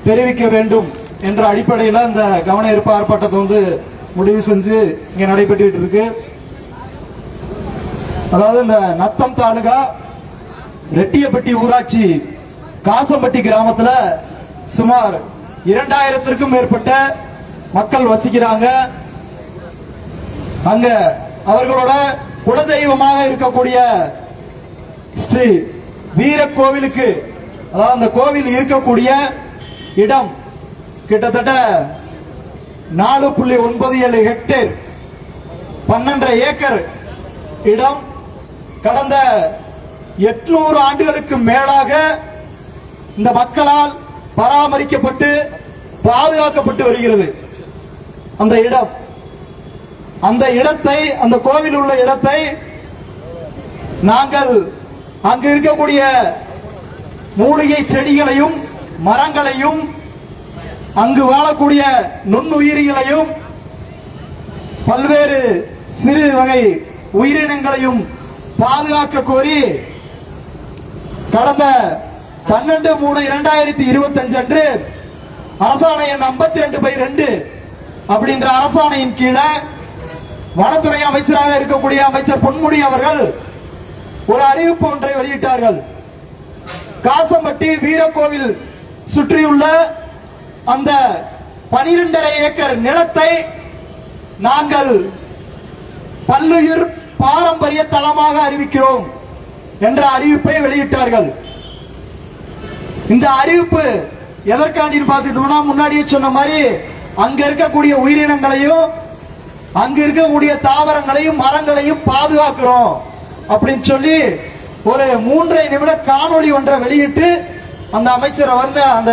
தெரிவிக்க வேண்டும் என்ற அடிப்படையில் இந்த கவன ஈர்ப்பு ஆர்ப்பாட்டத்தை முடிவு செஞ்சு இங்க நடைபெற்று இருக்கு. அதாவது இந்த நத்தம் தாலுகா ரெட்டியப்பட்டி ஊராட்சி காசம்பட்டி கிராமத்துல சுமார் 2000க்கும் மேற்பட்ட மக்கள் வசிக்கிறாங்க. அங்க அவர்களோட குலதெய்வமாக இருக்கக்கூடிய ஸ்ரீ வீர கோவிலுக்கு, அதாவது அந்த கோவில் இருக்கக்கூடிய இடம் கிட்டத்தட்ட 4.97 ஹெக்டேர் 12 ஏக்கர் இடம் கடந்த 800 ஆண்டுகளுக்கு மேலாக இந்த மக்களால் பராமரிக்கப்பட்டு பாதுகாக்கப்பட்டு வருகிறது. அந்த இடத்தை அந்த கோவில் உள்ள இடத்தை நாங்கள் அங்கு இருக்கக்கூடிய மூலிகை செடிகளையும் மரங்களையும் அங்கு வாழக்கூடிய நுண்ணுயிரிகளையும் பல்வேறு சிறு வகை உயிரினங்களையும் பாதுகாக்க கோரி கடந்த 12/3/2025 அன்று அரசாணை எண் 52/2 அப்படின்ற அரசாணையின் கீழே வனத்துறை அமைச்சராக இருக்கக்கூடிய அமைச்சர் பொன்முடி அவர்கள் ஒரு அறிவிப்பு ஒன்றை வெளியிட்டார்கள். காசம்பட்டி வீரக்கோவில் சுற்றியுள்ள அந்த 12.5 ஏக்கர் நிலத்தை நாங்கள் பல்லுயிர் பாரம்பரிய தலமாக அறிவிக்கிறோம் என்ற அறிவிப்பை வெளியிட்டார்கள். இந்த அறிவிப்பு எதற்காண்டி பார்த்துட்டோம்னா, முன்னாடியே சொன்ன மாதிரி அங்க இருக்கக்கூடிய உயிரினங்களையும் அங்க இருக்கக்கூடிய தாவரங்களையும் மரங்களையும் பாதுகாக்கிறோம் அப்படின்னு சொல்லி ஒரு 3 நிமிட காணொளி ஒன்றை வெளியிட்டு அந்த அமைச்சரை அந்த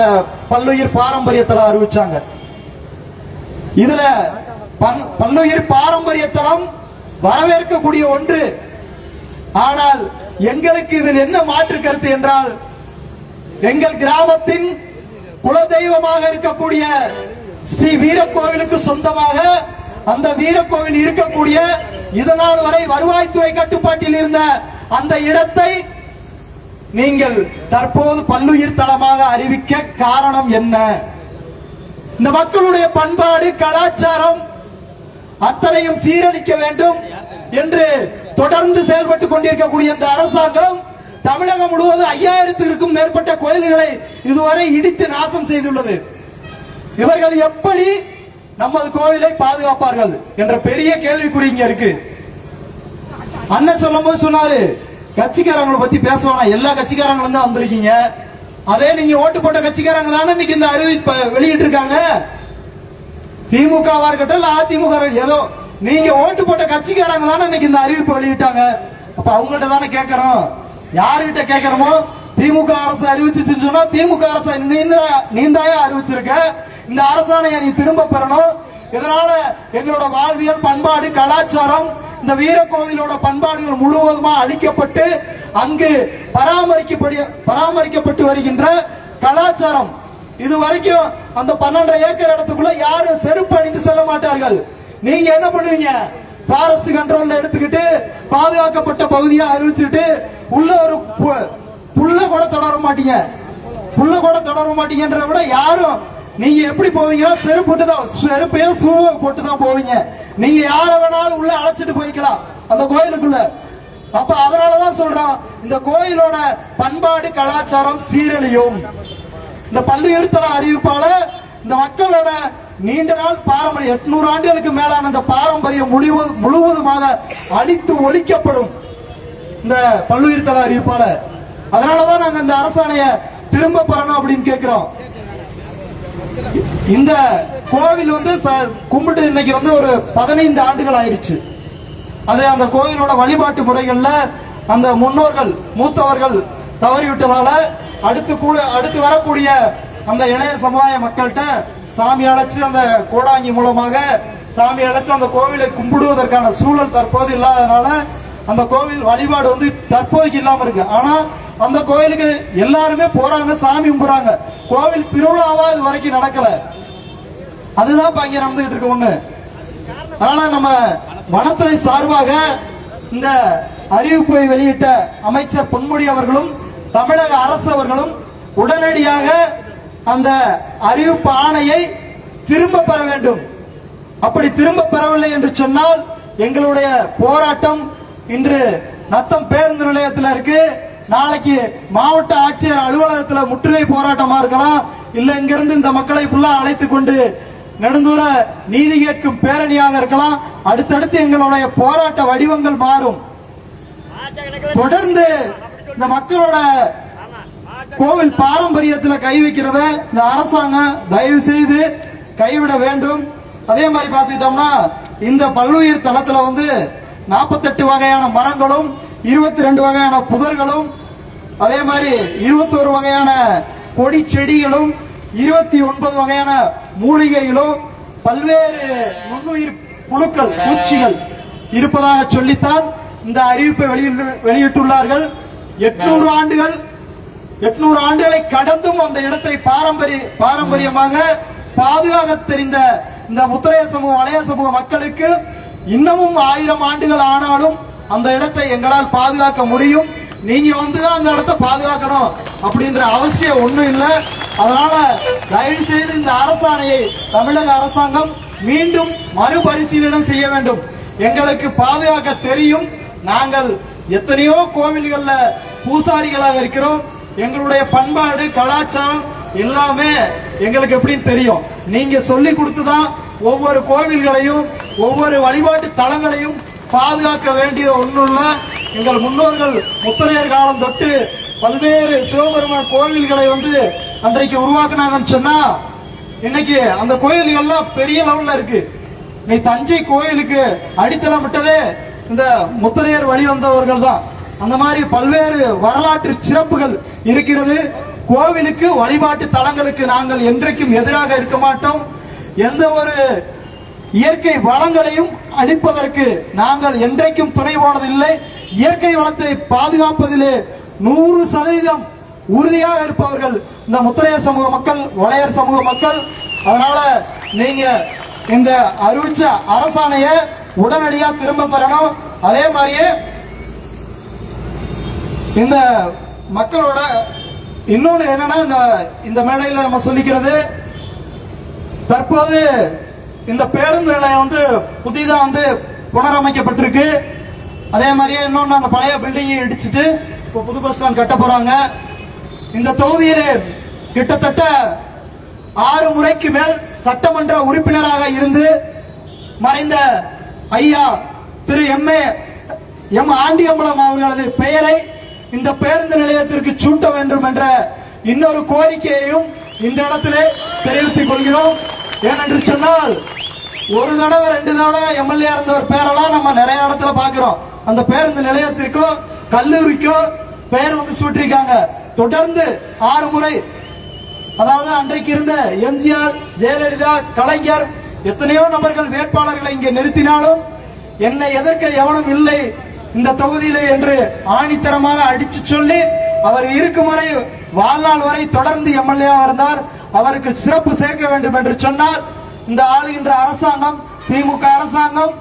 பல்லுயிர் பாரம்பரிய தலம் அறிவிச்சாங்க. இதுல பல்லுயிர் பாரம்பரிய தலம் வரவேற்கக்கூடிய ஒன்று. ஆனால் எங்களுக்கு இதில் என்ன மாற்று கருத்து என்றால், எங்கள் கிராமத்தின் குலதெய்வமாக இருக்கக்கூடிய ஸ்ரீ வீரக்கோவிலுக்கு சொந்தமாக அந்த வீரக்கோவில் இருக்கக்கூடிய இதனால் வரை வருவாய்த்துறை கட்டுப்பாட்டில் இருந்த அந்த இடத்தை நீங்கள் தற்போது பல்லுயிர் தலமாக அறிவிக்க காரணம் என்ன? இந்த மக்களுடைய பண்பாடு கலாச்சாரம் அத்தனையும் சீரழிக்க வேண்டும் என்று தொடர்ந்து செயல்பட்டுக் கொண்டிருக்கக்கூடிய இந்த அரசாங்கம் தமிழகம் முழுவதும் 5000க்கும் மேற்பட்ட கோயில்களை இதுவரை இடித்து நாசம் செய்துள்ளது. இவர்கள் எப்படி நமது கோவிலை பாதுகாப்பார்கள் என்ற பெரிய கேள்விக்குறி இங்க இருக்கு. அண்ணன் சொல்லும் போது சொன்னாரு, கட்சிக்காரங்களை பத்தி பேசுவாங்க, எல்லா கட்சிக்காரங்களும் தான் வந்திருக்கீங்க, அதே நீங்க ஓட்டு போட்ட கட்சிக்காரங்க தானே இன்னைக்கு இந்த அறிவிப்பை வெளியிட்டு இருக்காங்க. திமுகவா இருக்கட்டும் இல்ல அதிமுக, ஏதோ நீங்க ஓட்டு போட்ட கட்சிக்காரங்க தானே இன்னைக்கு இந்த அறிவிப்பு வெளியிட்டாங்க. அப்ப அவங்ககிட்ட தானே கேட்கணும். யாருகிட்ட கேட்கணுமோ, திமுக அரசு அறிவிச்சுன்னு சொன்னா திமுக அரசு நீந்தாயா அறிவிச்சிருக்க, இந்த அரசாணையை நீ திரும்ப பெறணும். இதனால எங்களோட வாழ்வியல் பண்பாடு கலாச்சாரம் இந்த வீரக்கோவிலோட பண்பாடுகள் முழுவதுமா அழிக்கப்பட்டு அங்கு பராமரிக்கப்பட்டு வருகின்ற கலாச்சாரம் இது வரைக்கும் அந்த 12 ஏக்கர் இடத்துக்குள்ள யாரும் செருப்பு அணிந்து செல்ல மாட்டார்கள். நீங்க என்ன பண்ணுவீங்க? ஃபாரஸ்ட் கண்ட்ரோல்ல எடுத்துக்கிட்டு பாதுகாக்கப்பட்ட பகுதியா அறிவிச்சுட்டு உள்ள ஒரு புல்ல கூட தொடர மாட்டீங்க. புல்ல கூட தொடர மாட்டீங்கன்றத விட யாரும் நீங்க எப்படி போவீங்கன்னா செருப்பையும் ஷூ போட்டு தான் போவீங்க. நீங்க யார வேணாலும் உள்ள அழைச்சிட்டு போய்க்கலாம் அந்த கோயிலுக்குள்ள. அப்ப அதனாலதான் சொல்றோம், இந்த கோயிலோட பண்பாடு கலாச்சாரம் சீரழியும். இந்த பல்லுயிர்த்தல அறிவிப்பால இந்த மக்களோட நீண்ட நாள் பாரம்பரியம் 800 ஆண்டுகளுக்கு மேலான இந்த பாரம்பரியம் முழுவதுமாக அழித்து ஒழிக்கப்படும் இந்த பல்லுயிர்த்தல அறிவிப்பால. அதனாலதான் நாங்க இந்த அரசாணைய திரும்ப பெறணும் அப்படின்னு கேட்கிறோம். இந்த கோவில் வந்து கும்பிட்டு இன்னைக்கு வந்து ஒரு 15 ஆண்டுகள் ஆயிருச்சு. அது அந்த கோயிலோட வழிபாட்டு முறைகள்ல அந்த முன்னோர்கள் மூத்தவர்கள் தவறிவிட்டதால அடுத்து வரக்கூடிய அந்த இளைய சமுதாய மக்கள்கிட்ட சாமி அழைச்சு அந்த கோடாங்கி மூலமாக சாமி அழைச்சு அந்த கோவிலை கும்பிடுவதற்கான சூழல் தற்போது இல்லாதனால அந்த கோவில் வழிபாடு வந்து தற்போதைக்கு இல்லாம இருக்கு. ஆனா அந்த கோயிலுக்கு எல்லாருமே போறாங்க, சாமி கும்பிடுறாங்க. கோவில் திருவிழாவா இது வரைக்கும் நடக்கல. அதுதான் இப்ப இங்க நடந்துகிட்டு இருக்கு ஒண்ணு. அதனால நம்ம வனத்துறை சார்பாக இந்த அறிவிப்பை வெளியிட்ட அமைச்சர் பொன்முடி அவர்களும் தமிழக அரசு அவர்களும் உடனடியாக அந்த அறிவிப்பு ஆணையை திரும்ப பெற வேண்டும். அப்படி திரும்ப பெறவில்லை என்று சொன்னால் எங்களுடைய போராட்டம் இன்று நத்தம் பேருந்து நிலையத்தில் இருக்கு. நாளைக்கு மாவட்ட ஆட்சியர் அலுவலகத்தில் முற்றுகை போராட்டமா இருக்கலாம். இல்ல இங்கிருந்து இந்த மக்களை ஃபுல்லா அழைத்து கொண்டு நெடுந்தூர நீதி கேட்கும் பேரணியாக இருக்கலாம். அடுத்தடுத்து எங்களுடைய போராட்ட வடிவங்கள் மாறும். தொடர்ந்து இந்த மக்களோட கோவில் பாரம்பரியத்தில் கை வைக்கிறத இந்த அரசாங்கம் தயவு செய்து கைவிட வேண்டும். அதே மாதிரி பார்த்துக்கிட்டோம்னா இந்த பல்லுயிர் தளத்துல வந்து 48 வகையான மரங்களும் 22 வகையான புதர்களும் அதே மாதிரி 21 வகையான கொடி செடிகளும் 29 வகையான மூலிகைகளும் பல்வேறு நுண்ணுயிர் புழுக்கள் பூச்சிகள் இருப்பதாக சொல்லித்தான் இந்த அறிவிப்பை வெளியிட்டுள்ளார்கள். 800 ஆண்டுகளை கடந்தும் அந்த இடத்தை பாரம்பரியமாக பாதுகாக்க தெரிந்த இந்த முத்திரைய சமூக வளைய சமூக மக்களுக்கு இன்னமும் 1000 ஆண்டுகள் ஆனாலும் அந்த இடத்தை எங்களால் பாதுகாக்க முடியும். நீங்க வந்துதான் அந்த இடத்தை பாதுகாக்கணும் அப்படின்ற அவசியம் ஒண்ணும் இல்லை. அதனால தயவு செய்து இந்த அரசாணையை தமிழக அரசாங்கம் மீண்டும் மறுபரிசீலனை செய்ய வேண்டும். எங்களுக்கு பாதுகாக்க தெரியும். நாங்கள் எத்தனையோ கோவில்கள்ல பூசாரிகளாக இருக்கிறோம். எங்களுடைய பண்பாடு கலாச்சாரம் எல்லாமே எங்களுக்கு எப்படின்னு தெரியும். நீங்க சொல்லி கொடுத்துதான் ஒவ்வொரு கோவில்களையும் ஒவ்வொரு வழிபாட்டு தலங்களையும் பாதுகாக்க வேண்டிய ஒண்ணும் இல்ல. எங்கள் முன்னோர்கள் முத்தரையர் காலம் தொட்டு பல்வேறு சிவபெருமான் கோவில்களை வந்து அன்றைக்கு உருவாக்குனாங்கன்னு சொன்னா இன்னைக்கு அந்த கோயில்கள்லாம் பெரிய லெவல்ல இருக்கு. இன்னைக்கு தஞ்சை கோயிலுக்கு அடித்தளம் விட்டதே இந்த முத்தரையர் வழி வந்தவர்கள் தான். அந்த மாதிரி பல்வேறு வரலாற்று சிறப்புகள் இருக்கிறது. கோவிலுக்கு வழிபாட்டு தலங்களுக்கு நாங்கள் என்றைக்கும் எதிராக இருக்க மாட்டோம். எந்த ஒரு இயற்கை வளங்களையும் அழிப்பதற்கு நாங்கள் என்றைக்கும் துணை போனதில்லை. இயற்கை வளத்தை பாதுகாப்பதிலே 100% உறுதியாக இருப்பவர்கள் இந்த முத்திரைய சமூக மக்கள், வளையர் சமூக மக்கள். அதனால நீங்க இந்த அறிவிச்ச அரசாணைய உடனடியா திரும்ப பெறணும். அதே மாதிரியே இந்த மக்களோட இன்னொன்னு என்னன்னா இந்த மேடையில் நம்ம சொல்லிக்கிறது, தற்போது இந்த பேருந்து நிலையம் வந்து புதிதா வந்து புனரமைக்கப்பட்டிருக்கு. அதே மாதிரியே இன்னொன்னு அந்த பழைய பில்டிங்கை இடிச்சிட்டு இப்போ புது பஸ் ஸ்டாண்ட் கட்ட போறாங்க. இந்த தொகுதியிலே கிட்டத்தட்ட 6 முறைக்கு மேல் சட்டமன்ற உறுப்பினராக இருந்து மறைந்த ஐயா திரு எம் ஆண்டியம்பலம் அவர்களது பெயரை இந்த பேருந்து நிலையத்திற்கு சூட்ட வேண்டும் என்ற இன்னொரு கோரிக்கையையும் இந்த இடத்திலே தெரிவித்துக் கொள்கிறோம். ஏனென்று சொன்னால் ஒரு தடவை 2 தடவை எம்எல்ஏ இருந்தவர் பேரெல்லாம் நம்ம நிறைய இடத்துல பாக்குறோம். அந்த பேருந்து நிலையத்திற்கோ கல்லூரிக்கோ பெயர் வந்து சூட்டிருக்காங்க. தொடர்ந்து 6 முறை, அதாவது அன்றைக்கு இருந்த எம்ஜிஆர், ஜெயலலிதா, கலைஞர் எத்தனையோ நபர்கள் வேட்பாளர்களை இங்கே நிறுத்தினாலும் என்னை எதிர்க்க எவனும் இல்லை இந்த தொகுதியிலே என்று ஆணித்தரமாக அடிச்சு சொல்லி அவர் இருக்கும் வரை வாழ்நாள் வரை தொடர்ந்து எம்எல்ஏ இருந்தார். அவருக்கு சிறப்பு சேர்க்க வேண்டும் என்று சொன்னால் இந்த ஆளுகின்ற அரசாங்கம், திமுக அரசாங்கம்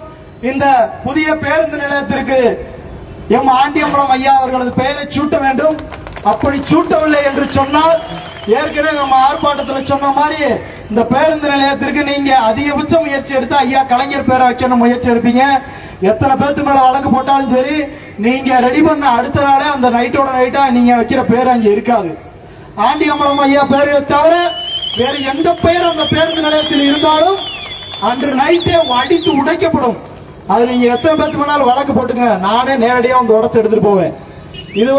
இந்த புதிய பேருந்து நிலையத்திற்கு எம் ஆண்டியம்பலம் ஐயா அவர்களது பெயரை சூட்ட வேண்டும். அப்படி சூட்டவில்லை என்று சொன்னால் ஏற்கனவே நம்ம ஆர்ப்பாட்டத்தில் சொன்ன மாதிரி இந்த பேருந்து நிலையத்திற்கு நீங்க அதிகபட்ச முயற்சி எடுத்து ஐயா கலைஞர் பேரை வைக்கணும் முயற்சி எடுப்பீங்க. எத்தனை பேருக்கு மேல வழக்கு போட்டாலும் சரி, நீங்க ரெடி பண்ண அடுத்த நாளே அந்த நைட்டோட நைட்டா நீங்க வைக்கிற பேர் அங்க இருக்காது. ஆண்டியம்பலம் ஐயா பேரை தவிர வேறு எந்த பெயர் அந்த பேருந்து நிலையத்தில் இருந்தாலும் அன்று நைட்டே அடித்து உடைக்கப்படும். அது நீங்க எத்தனை பேருக்கு வேணாலும் வழக்கு போட்டுங்க, நானே நேரடியா வந்து உடச்சு எடுத்துட்டு போவேன். இது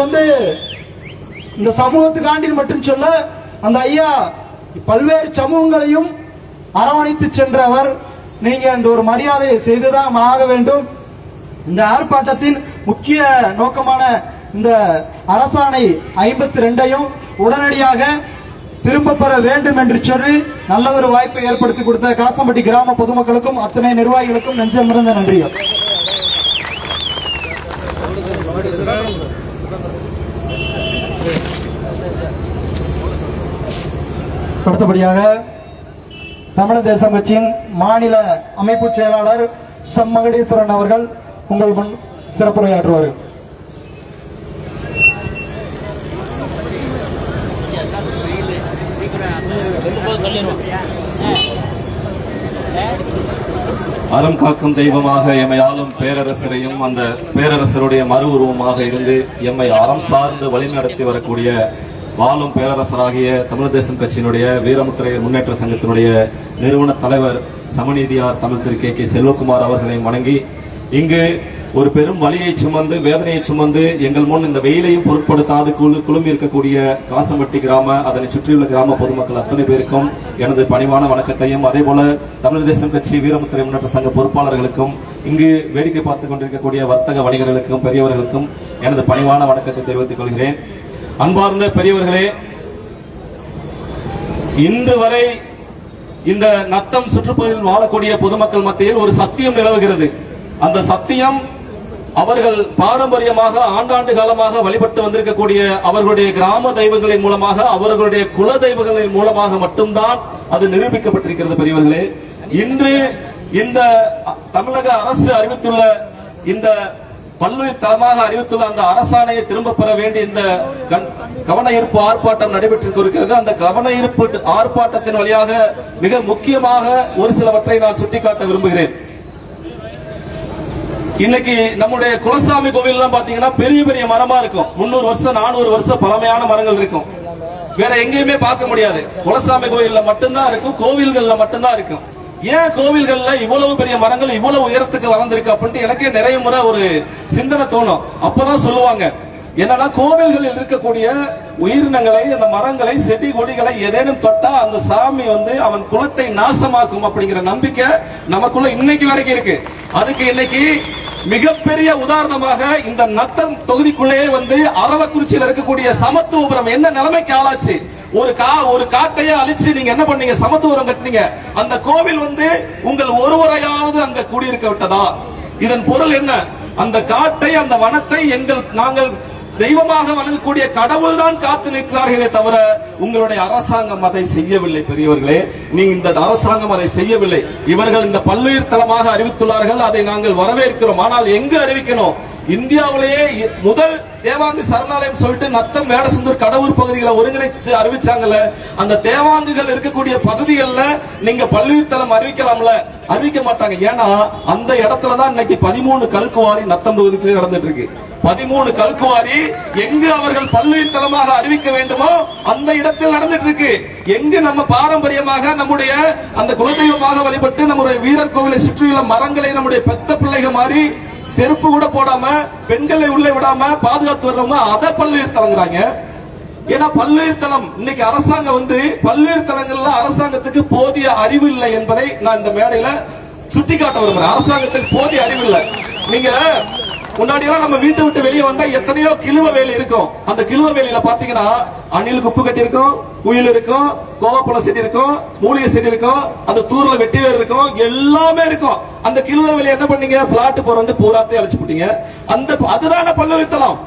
இந்த சமூகத்துக்காண்டில் மட்டும் சொல்ல, அந்த ஐயா பல்வேறு சமூகங்களையும் அரவணைத்து சென்றவர். நீங்க இந்த ஒரு மரியாதையை செய்துதான் ஆக வேண்டும். இந்த ஆர்ப்பாட்டத்தின் முக்கிய நோக்கமான இந்த அரசாணை 52ஐயும் உடனடியாக திரும்ப பெற வேண்டும் என்று சொல்லி நல்ல ஒரு வாய்ப்பை ஏற்படுத்தி கொடுத்த காசம்பட்டி கிராம பொதுமக்களுக்கும் அத்தனை நிர்வாகிகளுக்கும் நெஞ்சமிருந்த நன்றிகள். அடுத்தபடியாக தமிழர் தேசம் கட்சியின் மாநில அமைப்பு செயலாளர் மகடேஸ்வரன் அவர்கள் உங்கள் முன் சிறப்புரையாற்றுவார். அறம் காக்கும் தெய்வமாக எம்மை ஆளும் பேரரசரையும் அந்த பேரரசருடைய மறு உருவமாக இருந்து எம்மை அறம் சார்ந்து வழிநடத்தி வரக்கூடிய வாழும் பேரரசராகிய தமிழ் தேசம் கட்சியினுடைய வீரமுத்திரையர் முன்னேற்ற சங்கத்தினுடைய நிறுவன தலைவர் சமநீதியார் தமிழ் திரு கே செல்வகுமார் அவர்களை வணங்கி, இங்கு ஒரு பெரும் வலியை சுமந்து வேதனையை சுமந்து எங்கள் முன் இந்த வெயிலையும் பொருட்படுத்தாது குழுமி இருக்கக்கூடிய காசம்பட்டி கிராம அதனை சுற்றியுள்ள கிராம பொதுமக்கள் அத்தனை பேருக்கும் எனது பணிவான வணக்கத்தையும், அதே போல தமிழ் தேசம் கட்சி வீரமுத்திரை முன்னேற்ற சங்க பொறுப்பாளர்களுக்கும், இங்கு வேடிக்கை பார்த்துக் கொண்டிருக்கக்கூடிய வர்த்தக வணிகர்களுக்கும் பெரியவர்களுக்கும் எனது பணிவான வணக்கத்தை தெரிவித்துக் கொள்கிறேன். அன்பார்ந்த பெரியவர்களே, இன்று வரை இந்த நத்தம் சுற்றுப்பகுதியில் வாழக்கூடிய பொதுமக்கள் மத்தியில் ஒரு சத்தியம் நிலவுகிறது. அந்த சத்தியம் அவர்கள் பாரம்பரியமாக ஆண்டாண்டு காலமாக வழிபட்டு வந்திருக்கக்கூடிய அவர்களுடைய கிராம தெய்வங்களின் மூலமாக, அவர்களுடைய குல தெய்வங்களின் மூலமாக மட்டும்தான் அது நிரூபிக்கப்பட்டிருக்கிறது. பெரியவர்களே, இன்று இந்த தமிழக அரசு அறிவித்துள்ள இந்த பல்லுயிர் தளமாக அறிவித்துள்ள அந்த அரசாணையை திரும்ப பெற வேண்டிய இந்த கவன ஈர்ப்பு ஆர்ப்பாட்டம் நடைபெற்றிருக்கிறது. அந்த கவன ஈர்ப்பு ஆர்ப்பாட்டத்தின் வழியாக மிக முக்கியமாக ஒரு சிலவற்றை நான் சுட்டிக்காட்ட விரும்புகிறேன். இன்னைக்கு நம்முடைய குலசாமி கோவில் எல்லாம் பாத்தீங்கன்னா பெரிய பெரிய மரமா இருக்கும். 300 வருஷம் 400 வருஷம் பழமையான மரங்கள் இருக்கும். வேற எங்கேயுமே பார்க்க முடியாது. குலசாமி கோவில்ல மட்டும்தான் இருக்கும், கோவில்கள்ல மட்டும்தான் இருக்கும். ஏன் கோவில்கள்ல இவ்வளவு பெரிய மரங்கள் இவ்வளவு உயரத்துக்கு வளர்ந்திருக்கு அப்படின்ட்டு எனக்கே நிறைய முறை ஒரு சிந்தனை தோணும். அப்பதான் சொல்லுவாங்க, என்னன்னா கோவில்களில் இருக்கக்கூடிய உயிரினங்களை, அந்த மரங்களை, செடி கொடிகளை ஏதேனும் தொட்டா அந்த சாமி அவன் குலத்தை நாசமாக்கும் அப்படிங்கிற நம்பிக்கை நமக்குள்ள இன்னைக்கு வரைக்கும் இருக்கு. அதுக்கு இன்னைக்கு மிகப்பெரிய உதாரணமாக இந்த நத்தம் தொகுதிக்குள்ளேயே அரவக்குறிச்சியில் இருக்கக்கூடிய சமத்துவபுரம் என்ன நிலைமைக்கு ஆளாச்சு. ஒரு காட்டையே அழிச்சு நீங்க என்ன பண்ணீங்க, சமத்துவபுரம் கட்டினீங்க. அந்த கோவில் உங்கள் ஒருவரையாவது அங்க கூடியிருக்க விட்டதா? இதன் பொருள் என்ன? அந்த காட்டை, அந்த வனத்தை நாங்கள் தெய்வமாக வணங்கக்கூடிய கடவுள் தான் காத்து நிற்கிறார்களே தவிர உங்களுடைய அரசாங்கம் அதை செய்யவில்லை. பெரியவர்களே, நீங்க இந்த அரசாங்கம் அதை செய்யவில்லை. இவர்கள் இந்த பல்லுயிர் தலமாக அறிவித்துள்ளார்கள், அதை நாங்கள் வரவேற்கிறோம். ஆனால் எங்கு அறிவிக்கணும்? இந்தியாவிலேயே முதல் தேவாங்கு சரணாலயம் சொல்லிட்டு நத்தம், வேடசந்தூர், கடவுர் பகுதிகளை ஒருங்கிணைச்சு அறிவிச்சாங்கல்ல, அந்த தேவாங்குகள் இருக்கக்கூடிய பகுதிகளில் நீங்க பல்லுயிர் தலம் அறிவிக்கலாம்ல? அறிவிக்க மாட்டாங்க. ஏன்னா அந்த இடத்துலதான் இன்னைக்கு 13 கல்குவாரி நத்தம் தொகுதிக்கு நடந்துட்டு இருக்கு. 13 கல்குவாரி எங்கு அவர்கள் பல்லுயிர் தலமாக அறிவிக்க வேண்டுமோ அந்த இடத்தில் நடந்துட்டு இருக்கு. எங்கு நம்ம பாரம்பரியமாக நம்முடைய அந்த குலதெய்வமாக வழிபட்டு நம்முடைய வீரர் கோவிலை சுற்றியுள்ள மரங்களை நம்முடைய பெத்த பிள்ளைகள் மாதிரி செருப்பு கூட போடாம பெண்களை உள்ளே விடாம பாதுகாத்து வர்றோமோ அதை பல்லுயிர் தலங்கிறாங்க. ஏன்னா பல்லுயிர் தலம் இன்னைக்கு அரசாங்கம் பல்லுயிர் தலங்கள்ல அரசாங்கத்துக்கு போதிய அறிவு இல்லை என்பதை நான் இந்த மேடையில சுட்டிக்காட்ட விரும்புறேன். அரசாங்கத்துக்கு போதிய அறிவு இல்லை. நீங்க முன்னாடி எல்லாம் நம்ம வீட்டை விட்டு வெளியே வந்தா எத்தனையோ கிழுவ வேலி இருக்கும். அந்த கிழுவ வேலியில பாத்தீங்கன்னா அணில் குப்பு கட்டி இருக்கும், குயில் இருக்கும், கோவப்பழ செடி இருக்கும், மூலிகை செடி இருக்கும், அந்த தூர்ல வெட்டி வேர் இருக்கும், எல்லாமே இருக்கும். அந்த கிழுவ வேலி என்ன பண்ணீங்க? பிளாட் போற பூராத்தையும் அழைச்சு போட்டீங்க. அதுதான பல்லுயிர் தலம்.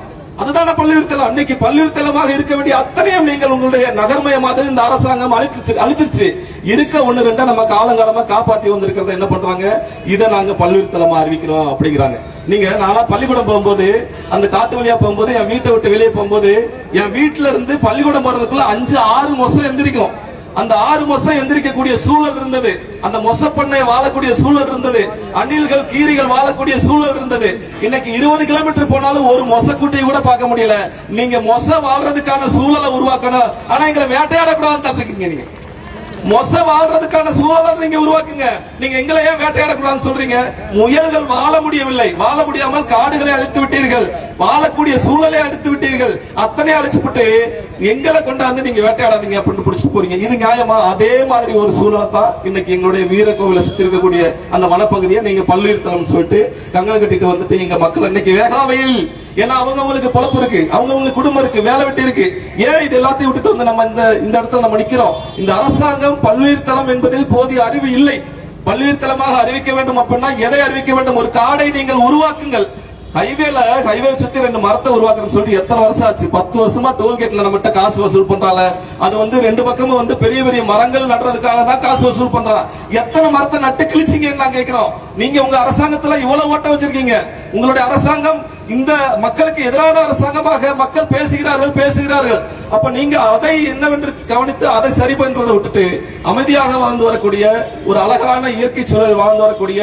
அதுதான பல்லுறுத்தலம். இன்னைக்கு பல்லுறுத்தலமாக இருக்க வேண்டிய அத்தனையும் நீங்கள் உங்களுடைய நகர்மயமாக இந்த அரசாங்கம் அழிச்சிருச்சு. இருக்க ஒண்ணு ரெண்டா நம்ம காலங்காலமா காப்பாத்தி வந்திருக்கிறத என்ன பண்றாங்க, இதை நாங்க பல்லுறுத்தலமா அறிவிக்கிறோம் அப்படிங்கிறாங்க. நீங்க நாளா பள்ளிக்கூடம் போகும்போது, அந்த காட்டு வழியா போகும்போது, என் வீட்டை விட்டு வெளியே போகும்போது, என் வீட்டுல இருந்து பள்ளிக்கூடம் போறதுக்குள்ள 5-6 மொசம் எந்திரிக்கும். அந்த 6 மொசம் எந்திரிக்கக்கூடிய சூழல் இருந்தது. அந்த மொசப்பண்ணை வாழக்கூடிய சூழல் இருந்தது. அணில்கள் கீரிகள் வாழக்கூடிய சூழல் இருந்தது. இன்னைக்கு 20 கிலோமீட்டர் போனாலும் ஒரு மொசக்குட்டியை கூட பார்க்க முடியல. நீங்க மொச வாழ்றதுக்கான சூழலை உருவாக்கணும். ஆனா எங்களை வேட்டையாடக்கூடாதுன்னு தப்பிருக்கீங்க. நீங்க மொச வாழ்றதுக்கான சூழலை நீங்க உருவாக்குங்க. நீங்க எங்களை ஏன் வேட்டையாடக்கூடாதுன்னு சொல்றீங்க? முயல்கள் வாழ முடியவில்லை. வாழ முடியாமல் காடுகளை அழித்து விட்டீர்கள். வாழக்கூடிய சூழலை அழித்து விட்டீர்கள். அத்தனை அழிச்சுப்பட்டு எங்களை கொண்டாந்து நீங்க வேட்டையாடாதீங்க அப்படின்னு பிடிச்சிட்டு போறீங்க. இது நியாயமா? அதே மாதிரி ஒரு சூழலை தான் இன்னைக்கு எங்களுடைய வீரக்கோவிலை சுத்தி இருக்கக்கூடிய அந்த வனப்பகுதியை நீங்க பல்லுறுத்தலம் சொல்லிட்டு கங்கணம் கட்டிட்டு வந்துட்டு எங்க மக்கள் இன்னைக்கு வேகாவையில், ஏன்னா அவங்களுக்கு பொழப்பு இருக்கு, அவங்களுக்கு குடும்பம் இருக்கு, வேலை வெட்டி இருக்கு. ஏன் இது எல்லாத்தையும் விட்டுட்டு வந்து நம்ம இந்த இடத்துல நம்ம நிக்கிறோம்? இந்த அரசாங்கம் பல்லுயிர்த்தலம் என்பதில் போதிய அறிவு இல்லை. பல்லுயிர்த்தலமாக அறிவிக்க வேண்டும் அப்படின்னா எதை அறிவிக்க வேண்டும்? ஒரு காடை நீங்கள் உருவாக்குங்கள். ஹைவே சுத்தி 2 மரத்தை உருவாக்குறேன்னு சொல்லிட்டு எத்தனை வருஷம் ஆச்சு? 10 வருஷமா டோல்கேட்ல நம்மகிட்ட காசு வசூல் பண்றாங்க. அது 2 பக்கமும் பெரிய பெரிய மரங்கள் நடுறதுக்காக தான் காசு வசூல் பண்றாங்க. எத்தனை மரத்தை நட்டு கிழிச்சிங்கன்னு நான் கேட்கிறோம். நீங்க உங்க அரசாங்கத்துல இவ்வளவு ஓட்ட வச்சிருக்கீங்க. உங்களுடைய அரசாங்கம் இந்த மக்களுக்கு எதிரான அரசாங்கமாக மக்கள் பேசுகிறார்கள். அப்ப நீங்க அதை என்னவென்று கவனித்து அதை சரி பண்றதை விட்டுட்டு அமைதியாக வாழ்ந்து வரக்கூடிய ஒரு அழகான இயற்கை சூழல் வாழ்ந்து வரக்கூடிய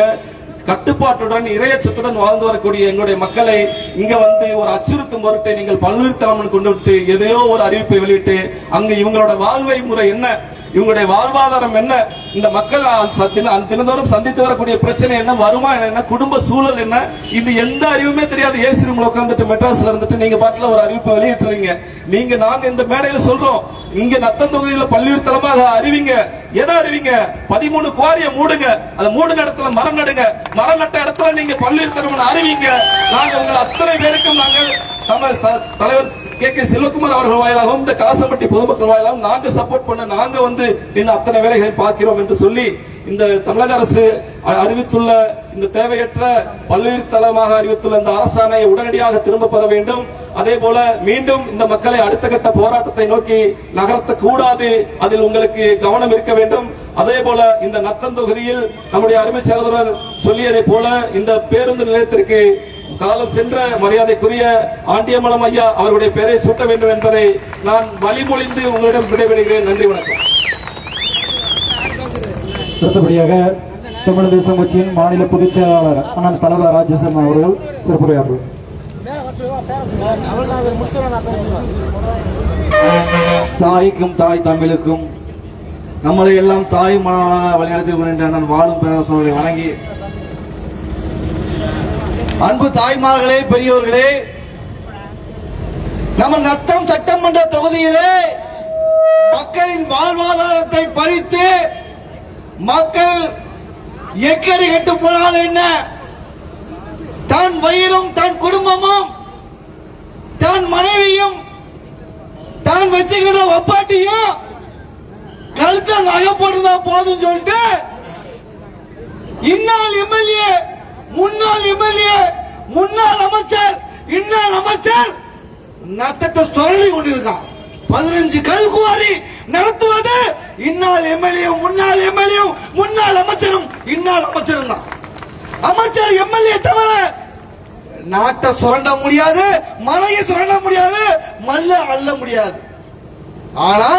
கட்டுப்பாட்டுடன் இறையச்சத்துடன் வாழ்ந்து வரக்கூடிய எங்களுடைய மக்களை இங்க ஒரு அச்சுறுத்தும் பொருட்டு நீங்கள் பல்லுறுத்தலம் கொண்டு விட்டு எதையோ ஒரு அறிவிப்பை வெளியிட்டு அங்க இவங்களோட வாழ்வை முறை என்ன, இவங்களுடைய வாழ்வாதாரம் என்ன, இந்த மக்கள் தினந்தோறும் சந்தித்து வரக்கூடிய பிரச்சனை என்ன, வருமானம் என்ன, குடும்ப சூழல் என்ன, இது எந்த அறிவுமே தெரியாது. ஏசி ரூம்ல உட்கார்ந்துட்டு மெட்ராஸ்ல இருந்துட்டு நீங்க பாட்டுல ஒரு அறிவிப்பை வெளியிட்டுறீங்க. நாங்க இந்த மேடையில சொல்றோம், இங்க நத்தம் தொகுதியில பல்லுறுத்தலமாக அறிவிங்க. எதை அறிவிங்க? 13 குவாரியை மூடுங்க. அந்த மூடுன இடத்துல மரம் நடுங்க. மரம் நட்ட இடத்துல நீங்க பல்லுறுத்தலம் அறிவிங்க. நாங்க உங்களை அத்தனை பேருக்கும் நாங்கள் தலைவர் கே செல்வகுமார் அவர்கள் வாயிலாகவும் இந்த காசம்பட்டி பொதுமக்கள் வாயிலாகவும் நாங்க சப்போர்ட் பண்ண, நாங்க இன்னும் அத்தனை வேலைகளை பார்க்கிறோம் என்று சொல்லி இந்த தமிழக அரசு அறிவித்துள்ள இந்த தேவையற்ற பல்லுறுத்தலமாக அறிவித்துள்ள இந்த அரசாணையை உடனடியாக திரும்ப பெற வேண்டும். அதே போல மீண்டும் இந்த மக்களை அடுத்த கட்ட போராட்டத்தை நோக்கி நகர்த்த கூடாது. அதில் உங்களுக்கு கவனம் இருக்க வேண்டும். அதே போல இந்த நத்தம் தொகுதியில் நம்முடைய அருமை சகோதரர் சொல்லியதை போல இந்த பேருந்து நிலையத்திற்கு காலம் சென்ற மரியாதைக்குரிய ஆண்டியமலம் ஐயா அவருடைய பெயரை சூட்ட வேண்டும் என்பதை நான் வழிமொழிந்து உங்களிடம் விடைபெறுகிறேன். நன்றி, வணக்கம். அடுத்தபடியாக தமிழ் தேசம் கட்சியின் மாநில பொதுச் செயலாளர் அண்ணன் தலைவர் ராஜேசன் அவர்கள் சிறப்புரையாற்றுவார். தாய்க்கும் தாய் தமிழுக்கும் நம்மளை எல்லாம் தாய் மனமாக வழிநடத்தி வருகின்ற நான் வாழும் பேரரசர்களை வணங்கி, அன்பு தாய்மார்களே, பெரியோர்களே, நம்ம நத்தம் சட்டமன்ற தொகுதியிலே மக்களின் வாழ்வாதாரத்தை பறித்து மக்கள் எக்கடி கட்டு போனால் என்ன, தன் வயிறும் தன் குடும்பமும் தன் மனைவியும் தான் வச்சுக்கிற ஒப்பாட்டியும் கழுத்த நகைப்படுறதா போதும் சொல்லிட்டு இந்நாள் எம்எல்ஏ, முன்னாள் எம்எல்ஏ, முன்னாள் அமைச்சர், இன்னாள் அமைச்சர் நத்தத்தை சொல்லி கொண்டிருக்கான். 15 கல்குவாரி நடத்துவது இந்நாள் எம்எல்ஏ, முன்னாள் எம்எல்ஏ, முன்னாள் அமைச்சரும் இந்நாள் அமைச்சரும் தான். அமைச்சர் எம்எல்ஏ தவிர நாட்டை சுரண்ட முடியாது, மலையை சுரண்ட முடியாது, மல்ல அள்ள முடியாது. ஆனா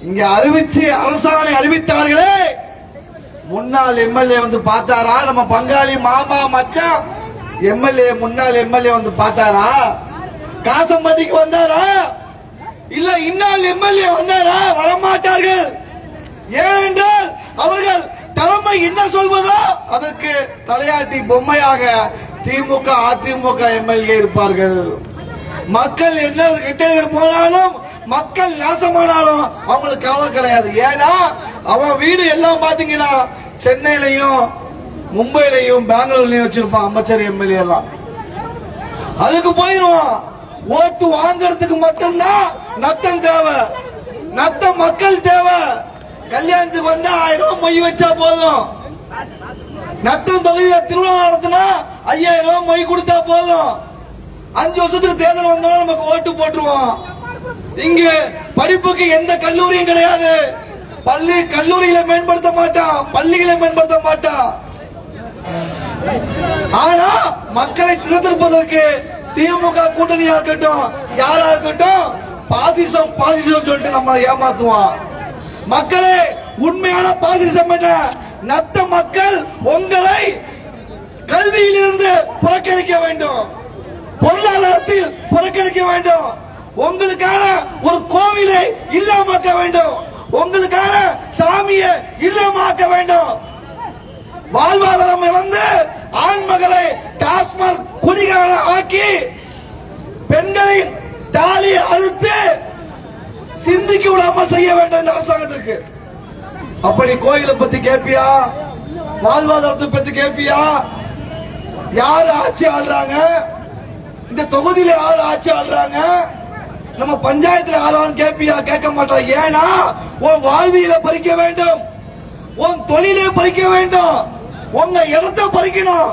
இங்க அறிவிச்சு அரசாணை அறிவித்தார்களே, முன்னாள் எம்எல்ஏ பார்த்தாரா? நம்ம பங்காளி மாமா மச்சான் எம்எல்ஏ, முன்னாள் எம்எல்ஏ பார்த்தாரா? காசம்பட்டிக்கு வந்தாரா? இல்ல இந்நாள் எம்எல்ஏ வந்தாரா? வரமாட்டார்கள். ஏனென்றால் அவர்கள் தலைமை என்ன சொல்வதோ அதற்கு தலையாட்டி பொம்மையாக திமுக அதிமுக எம்எல்ஏ இருப்பார்கள். மக்கள் என்ன கெட்டது போனாலும், மக்கள் நாசமானாலும் அவங்களுக்கு கவலை கிடையாது. ஏன்னா அவன் வீடு எல்லாம் பாத்தீங்கன்னா சென்னையிலையும் மும்பையிலையும் பெங்களூர்லயும் வச்சிருப்பான் அமைச்சர் எம்எல்ஏ எல்லாம். அதுக்கு போயிருவான். ஓட்டு வாங்கறதுக்கு மட்டும்தான் நத்தம் தேவை, நத்த மக்கள் தேவை. கல்யாணத்துக்கு வந்தா 1000 ரூபாய் மொய் வச்சா போதும். நத்தம் தொகுதியில திருவிழா நடத்தினா 5000 ரூபாய் மொய் கொடுத்தா போதும். 5 வருஷத்துக்கு தேர்தல் வந்தோம்னா நமக்கு ஓட்டு போட்டுருவோம். இங்க படிப்புக்கு எந்த கல்லூரியும் கிடையாது. கல்லூரிகளை மேம்படுத்த மாட்டான், பள்ளிகளை மேம்படுத்த மாட்டான். ஆனா மக்களை திசைத்திருப்பதற்கு திமுக கூட்டணியா இருக்கட்டும், யாரா இருக்கட்டும், பாசிசம் சொல்லிட்டு நம்ம ஏமாத்துவான். மக்களே, உண்மையான பாசிசம் என்ன? நத்த மக்கள் உங்களை கல்வியிலிருந்து புறக்கணிக்க வேண்டும், பொருளாதாரத்தில் புறக்கணிக்க வேண்டும், உங்களுக்கான ஒரு கோவிலை இல்லாமக்க வேண்டும், உங்களுக்கான சாமியை இல்லாமக்க வேண்டும். வாழ்வாதாரம் இழந்து ஆண் மகளை டாஸ்மாக் குடிகார ஆக்கி பெண்களின் தாலியை அறுத்து சிந்திக்க விடாமல் செய்ய வேண்டும் இந்த அரசாங்கத்திற்கு. அப்படி கோயிலை பத்தி கேப்பியா? வாழ்வாதாரத்தை பத்தி கேப்பியா? யாரு ஆட்சி ஆள்றாங்க? இந்த தொகுதியில யாரு ஆட்சி ஆள்றாங்க? நம்ம பஞ்சாயத்துல யாரும் கேப்பியா? கேட்க மாட்டோம். ஏன்னா உன் வாழ்வியலை பறிக்க வேண்டும், உன் தொழிலை பறிக்க வேண்டும், உங்க இடத்தை பறிக்கணும்.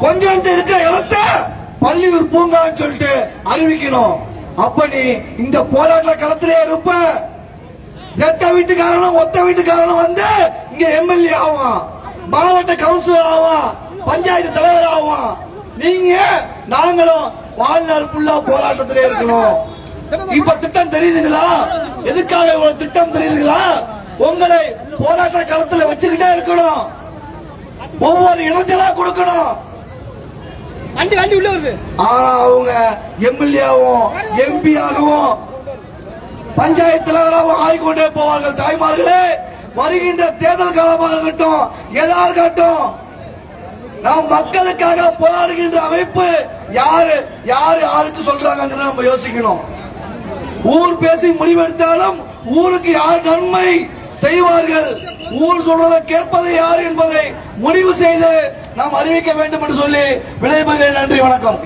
கொஞ்சம் இருக்க இடத்த பள்ளியூர் பூங்கான்னு சொல்லிட்டு அறிவிக்கணும். அப்ப நீ இந்த போராட்ட களத்திலே இருப்ப. எட்ட வீட்டுக்காரனும் ஒத்த வீட்டுக்காரனும் வந்து இங்க எம்எல்ஏ ஆவான், மாவட்ட கவுன்சிலர் ஆவான், பஞ்சாயத்து தலைவர் ஆவான். நீங்க நாங்களும் வாழ்நாள் ஃபுல்லா போராட்டத்திலே இருக்கணும். இப்ப திட்டம் தெரியுதுங்களா? எதுக்காக இவ்வளவு திட்டம் தெரியுதுங்களா? உங்களை போராட்ட களத்துல வச்சுக்கிட்டே இருக்கணும், ஒவ்வொரு இனத்திலா கொடுக்கணும். வண்டி உள்ள வருது. ஆனா அவங்க எம்எல்ஏவும் எம்பி ஆகவும் பஞ்சாயத்து தலைவராகவும் ஆகிக்கொண்டே போவார்கள். தாய்மார்களே, வருகின்ற தேர்தல் காலமாகட்டும், எதா இருக்கட்டும், நாம் மக்களுக்காக போராடுகின்ற அமைப்பு யாரு யாருக்கு சொல்றாங்க நம்ம யோசிக்கணும். ஊர் பேசி முடிவெடுத்தாலும் ஊருக்கு யார் நன்மை செய்வார்கள், ஊர் சொல்றதை கேட்பது யார் என்பதை முடிவு செய்து நாம் அறிவிக்க வேண்டும் என்று சொல்லி விடைபெறுகிறேன். நன்றி, வணக்கம்.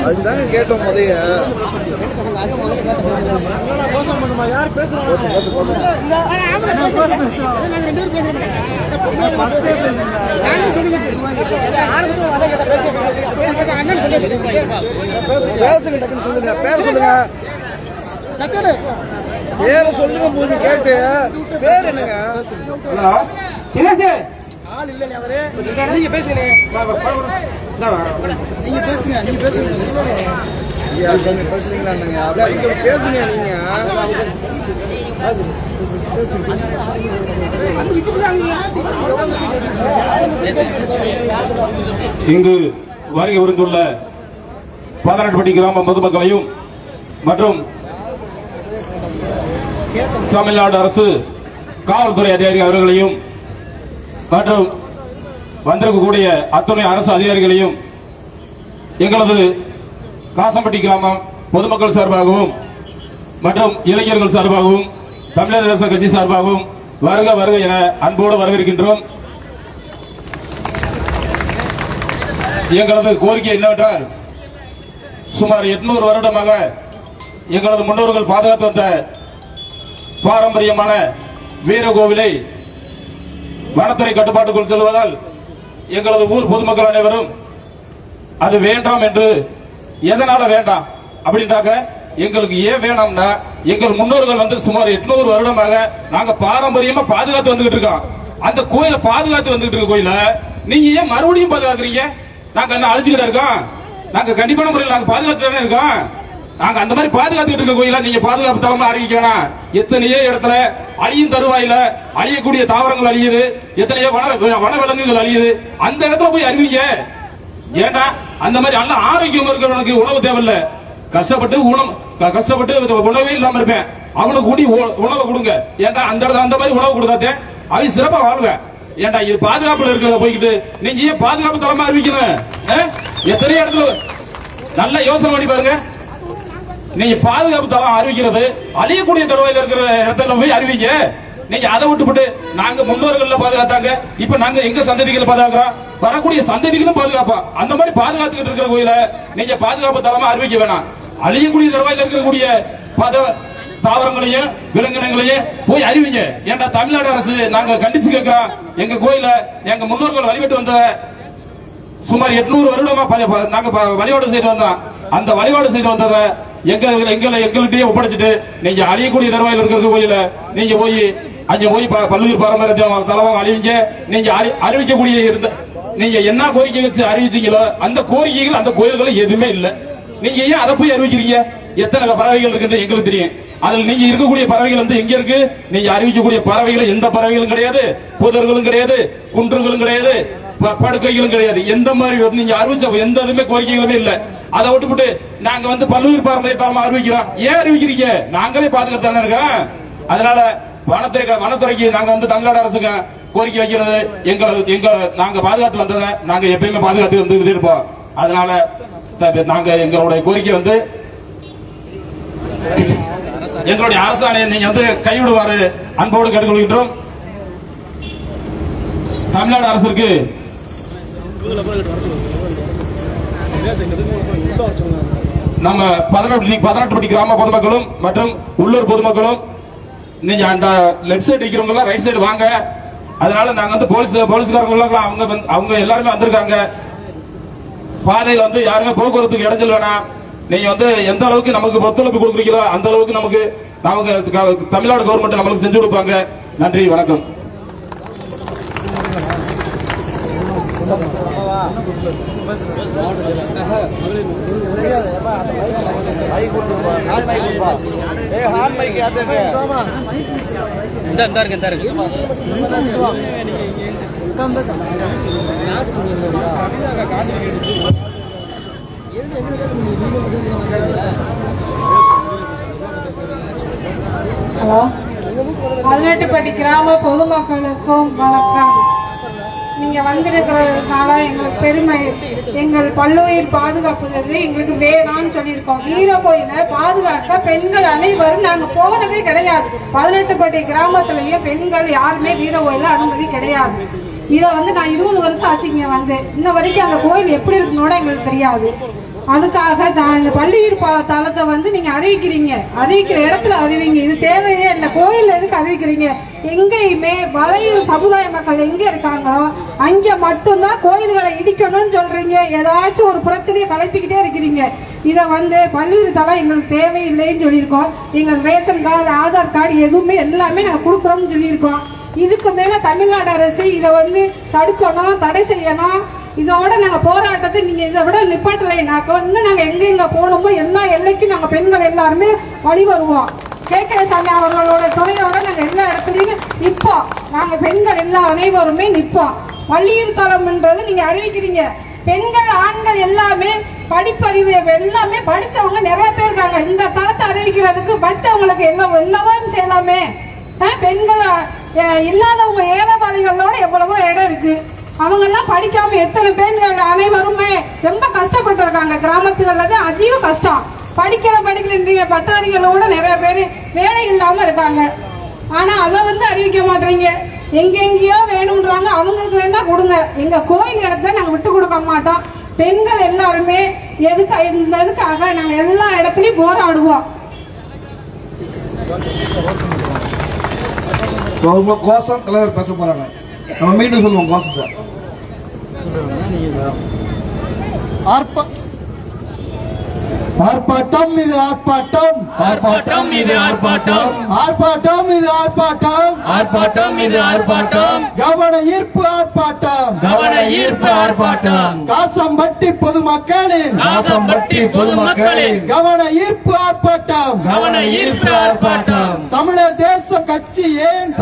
அதுதாங்க கேட்டோம். முதைய பேர சொல்லுங்க. போது கேட்டு பேர் என்னங்க? ஆள் இல்ல அவரு. நீங்க பேசுங்க, நீங்க பேசுங்க, நீங்க பேசுங்க. பேசுறீங்களா? பேசுங்க நீங்க. இங்கு வருகை புரிந்துள்ள 18 பட்டி கிராம பொதுமக்களையும் மற்றும் தமிழ்நாடு அரசு காவல்துறை அதிகாரி அவர்களையும் மற்றும் வந்திருக்கக்கூடிய அத்துணை அரசு அதிகாரிகளையும் எங்களது காசம்பட்டி கிராமம் பொதுமக்கள் சார்பாகவும் மற்றும் இளைஞர்கள் சார்பாகவும் தமிழர் தேச கட்சி சார்பாகவும் வருக வருக என அன்போடு வரவேற்கின்றோம். எங்களது கோரிக்கை என்னவென்றால், சுமார் 800 வருடமாக எங்களது முன்னோர்கள் பாதுகாத்து வந்த பாரம்பரியமான வீரகோவிலை வனத்துறை கட்டுப்பாட்டுக்குள் செல்வதால் எங்களது ஊர் பொதுமக்கள் அனைவரும் அது வேண்டாம் என்று, எதனால வேண்டாம் அப்படின்றாக்க, எங்களுக்கு ஏன் வேணாம்னா, எங்கள் முன்னோர்கள் வந்து சுமார் 800 வருடமாக நாங்க பாரம்பரியமா பாதுகாத்து வந்துகிட்டு இருக்கோம். அந்த கோயிலை பாதுகாத்து வந்துகிட்டு இருக்க கோயில நீங்க ஏன் மறுபடியும் பாதுகாக்கிறீங்க? நாங்க என்ன அழிச்சுக்கிட்டு இருக்கோம்? நாங்க கண்டிப்பான முறையில் நாங்க பாதுகாத்து தானே இருக்கோம். நாங்க அந்த மாதிரி பாதுகாத்துட்டு இருக்க கோயில நீங்க பாதுகாப்பு தளமா அறிவிக்க வேணாம். எத்தனையோ இடத்துல அழியும் தருவாயில அழியக்கூடிய தாவரங்கள் அழியுது, எத்தனையோ வனவிலங்குகள் அழியுது. அந்த இடத்துல போய் அறிவிங்க. ஏண்டா அந்த மாதிரி நல்ல ஆரோக்கியம் இருக்கிறவனுக்கு உணவு தேவையில்லை. கஷ்டப்பட்டு உணவே இல்லாம இருப்பேன், அவனுக்கு கூடி உணவை கொடுங்க. ஏண்டா அந்த இடத்துல அந்த மாதிரி உணவு கொடுத்தாத்தே அவன் சிறப்பா வாழ்வேன். ஏண்டா இது பாதுகாப்புல இருக்கிறத போய்கிட்டு நீங்க ஏன் பாதுகாப்பு தளமா அறிவிக்கணும்? எத்தனையோ இடத்துல நல்ல யோசனை பண்ணி பாருங்க. நீங்க பாதுகாப்பு தளம் அறிவிக்கிறது அழியக்கூடிய தருவாயில் இருக்கிற இடத்துல போய் அறிவிக்க. நீங்க அதை விட்டுப்பட்டு நாங்க முன்னோர்கள் பாதுகாத்தாங்க, இப்ப நாங்க எங்க சந்ததிகளை பாதுகாக்கிறோம், வரக்கூடிய சந்ததிகளும் பாதுகாப்பா அந்த மாதிரி பாதுகாத்துக்கிட்டு இருக்கிற கோயில நீங்க பாதுகாப்பு தளமா அறிவிக்க வேணாம். அழியக்கூடிய தருவாயில் இருக்கக்கூடிய தாவரங்களையும் விலங்கினங்களையும் போய் அறிவிங்க. ஏன்டா தமிழ்நாடு அரசு நாங்க கண்டிச்சு கேட்கிறோம். எங்க கோயில எங்க முன்னோர்கள் வழிபட்டு வந்த சுமார் 800 வருடமா நாங்க வழிபாடு செய்து வந்தோம். அந்த வழிபாடு செய்து வந்ததை எங்கள்கிட்டயே ஒப்படைச்சிட்டு நீங்க அழியக்கூடிய தருவாயில் இருக்கிற கோயில நீங்க போய் அங்க போய் பல்லுயிர் பாரம்பரிய தலவம் அழிவிங்க. நீங்க அறிவிக்கக்கூடிய இருந்த நீங்க என்ன கோரிக்கை வச்சு அறிவிச்சீங்களோ அந்த கோரிக்கைகள் அந்த கோயில்கள் எதுவுமே இல்ல. நீங்க ஏன் அதை போய் அறிவிக்கிறீங்க? எத்தனை பறவைகள் இருக்குன்னு எங்களுக்கு தெரியும். அதுல நீங்க இருக்கக்கூடிய பறவைகள் வந்து எங்க இருக்கு? நீங்க அறிவிக்கக்கூடிய பறவைகள் எந்த பறவைகளும் கிடையாது, புதர்களும் கிடையாது, குன்றுகளும் கிடையாது, படுக்கைகளும் கிடையாது. எந்த மாதிரி நீங்க அறிவிச்ச எந்த இதுமே கோரிக்கைகளுமே இல்ல. அதை விட்டுவிட்டு நாங்க வந்து பல்லுயிர் பாரம்பரிய தலமா அறிவிக்கிறோம். ஏன் அறிவிக்கிறீங்க? நாங்களே பாதுகாத்து தானே இருக்கோம். அதனால வனத்துறைக்கு நாங்க வந்து தமிழ்நாடு அரசுக்கு கோரிக்கை வைக்கிறது நாங்க பாதுகாத்து வந்ததை நாங்க எப்பயுமே பாதுகாத்து வந்துகிட்டே இருப்போம். அதனால நாங்க எங்களுடைய கோரிக்கை வந்து எங்களுடைய அரசாணையை நீங்க வந்து கைவிடுவாரு அன்போடு கேட்டுக்கொள்கின்றோம். தமிழ்நாடு அரசுக்கு நம்ம 18 பட்டி கிராம பொதுமக்களும் மற்றும் உள்ளூர் பொதுமக்களும் நீங்க அந்த லெப்ட் சைடு இருக்கிறவங்க ரைட் சைடு வாங்க. அதனால நாங்க வந்து போலீஸ்காரங்க அவங்க எல்லாருமே வந்திருக்காங்க. பாதையில வந்து யாருமே போக்குவரத்துக்கு இடைஞ்சல் வேணாம். நீங்க வந்து எந்த அளவுக்கு நமக்கு ஒத்துழைப்பு கொடுக்குறீங்களோ அந்த அளவுக்கு நமக்கு தமிழ்நாடு கவர்மெண்ட் நம்மளுக்கு செஞ்சு கொடுப்பாங்க. நன்றி, வணக்கம். ஹலோ, 18 பட்டி கிராம பொதுமக்களுக்கும் வணக்கம். நீங்க வந்திருக்கிறதுனால எங்களுக்கு பெருமை. எங்கள் பல்லுயிர் பாதுகாப்புங்கிறது எங்களுக்கு வேணாம்னு சொல்லியிருக்கோம். வீர கோயிலை பாதுகாக்க பெண்கள் அனைவரும் நாங்க போனதே கிடையாது. 18 பட்டி கிராமத்திலேயே பெண்கள் யாருமே வீர கோயில அனுமதி கிடையாது. இதை வந்து நான் 20 வருஷம் ஆச்சுங்க வந்து இன்ன வரைக்கும் அந்த கோயில் எப்படி இருக்குன்னு எங்களுக்கு தெரியாது. அதுக்காக நான் இந்த பல்லுயிர் தலத்தை வந்து நீங்க அறிவிக்கிறீங்க, அறிவிக்கிற இடத்துல அறிவிங்க. இது தேவையே இல்லை. கோயில் எதுக்கு அறிவிக்கிறீங்க? எங்கேயுமே வளையும் சமுதாய மக்கள் எங்க இருக்காங்களோ அங்க மட்டும்தான் கோயில்களை இடிக்கணும்னு சொல்றீங்க. ஏதாச்சும் ஒரு பிரச்சனையை கலப்பிக்கிட்டே இருக்கிறீங்க. இதை வந்து பல்லுயிர் தலம் எங்களுக்கு தேவையில்லைன்னு சொல்லியிருக்கோம். எங்கள் ரேஷன் கார்டு, ஆதார் கார்டு எதுவுமே எல்லாமே நாங்கள் கொடுக்குறோம்னு சொல்லியிருக்கோம். இதுக்கு மேல தமிழ்நாடு அரசு இதை வந்து தடுக்கணும், தடை செய்யணும். இதோட நாங்க போராட்டத்தை நீங்க இதை விட நிப்பாட்டலைனாக்கோ இன்னும் நாங்க எங்க போகணுமோ எல்லா எல்லைக்கும் நாங்க பெண்கள் எல்லாருமே வழி வருவோம். கே சாமி அவர்களோட துணையோட நாங்க எல்லா இடத்துலயும் நிற்போம். நாங்க பெண்கள் எல்லா அனைவருமே நிற்போம். பல்லுயிர் தலம்ன்றது நீங்க அறிவிக்கிறீங்க. பெண்கள் ஆண்கள் எல்லாமே படிப்பறிவு எல்லாமே படிச்சவங்க நிறைய பேர் இருக்காங்க. இந்த தலத்தை அறிவிக்கிறதுக்கு படித்தவங்களுக்கு எல்லாவும் செய்யலாமே. பெண்கள் இல்லாதவங்க ஏழைபாளிகளோட எவ்வளவோ இடம் இருக்கு. அவங்க எல்லாம் படிக்காம எத்தனை பெண்கள் அனைவருமே ரொம்ப கஷ்டப்பட்டு இருக்காங்க. கிராமத்துகள்ல தான் அதிக கஷ்டம். படிக்கலன்றீங்க. பட்டதாரிகளோட நிறைய பேர் வேலை இல்லாம இருக்காங்க. ஆனா அதை வந்து அறிவிக்க மாட்டீங்க. எங்கெங்கயோ வேணும்ன்றாங்க. அவங்களுக்கு வேணா கொடுங்க. எங்க கோயில் இடத்த நாங்க விட்டு கொடுக்க மாட்டோம். பெண்கள் எல்லாருமே எதுக்காக நாங்க எல்லா இடத்துலயும் போராடுவோம். கோஷம் தலைவர் பேச போறாங்க. நம்ம மீண்டும் சொல்லுவோம் கோஷத்தை. ஆர்ப்பாட்டம் இது ஆர்ப்பாட்டம், ஆர்ப்பாட்டம் இது ஆர்ப்பாட்டம், ஆர்ப்பாட்டம் இது ஆர்ப்பாட்டம், ஆர்ப்பாட்டம் இது ஆர்ப்பாட்டம், கவன ஈர்ப்பு ஆர்ப்பாட்டம், கவன ஈர்ப்பு ஆர்ப்பாட்டம், காசம்பட்டி பொதுமக்களின் கவன ஈர்ப்பு ஆர்ப்பாட்டம், கவன ஈர்ப்பு ஆர்ப்பாட்டம், தமிழர் தேசம் கட்சியின்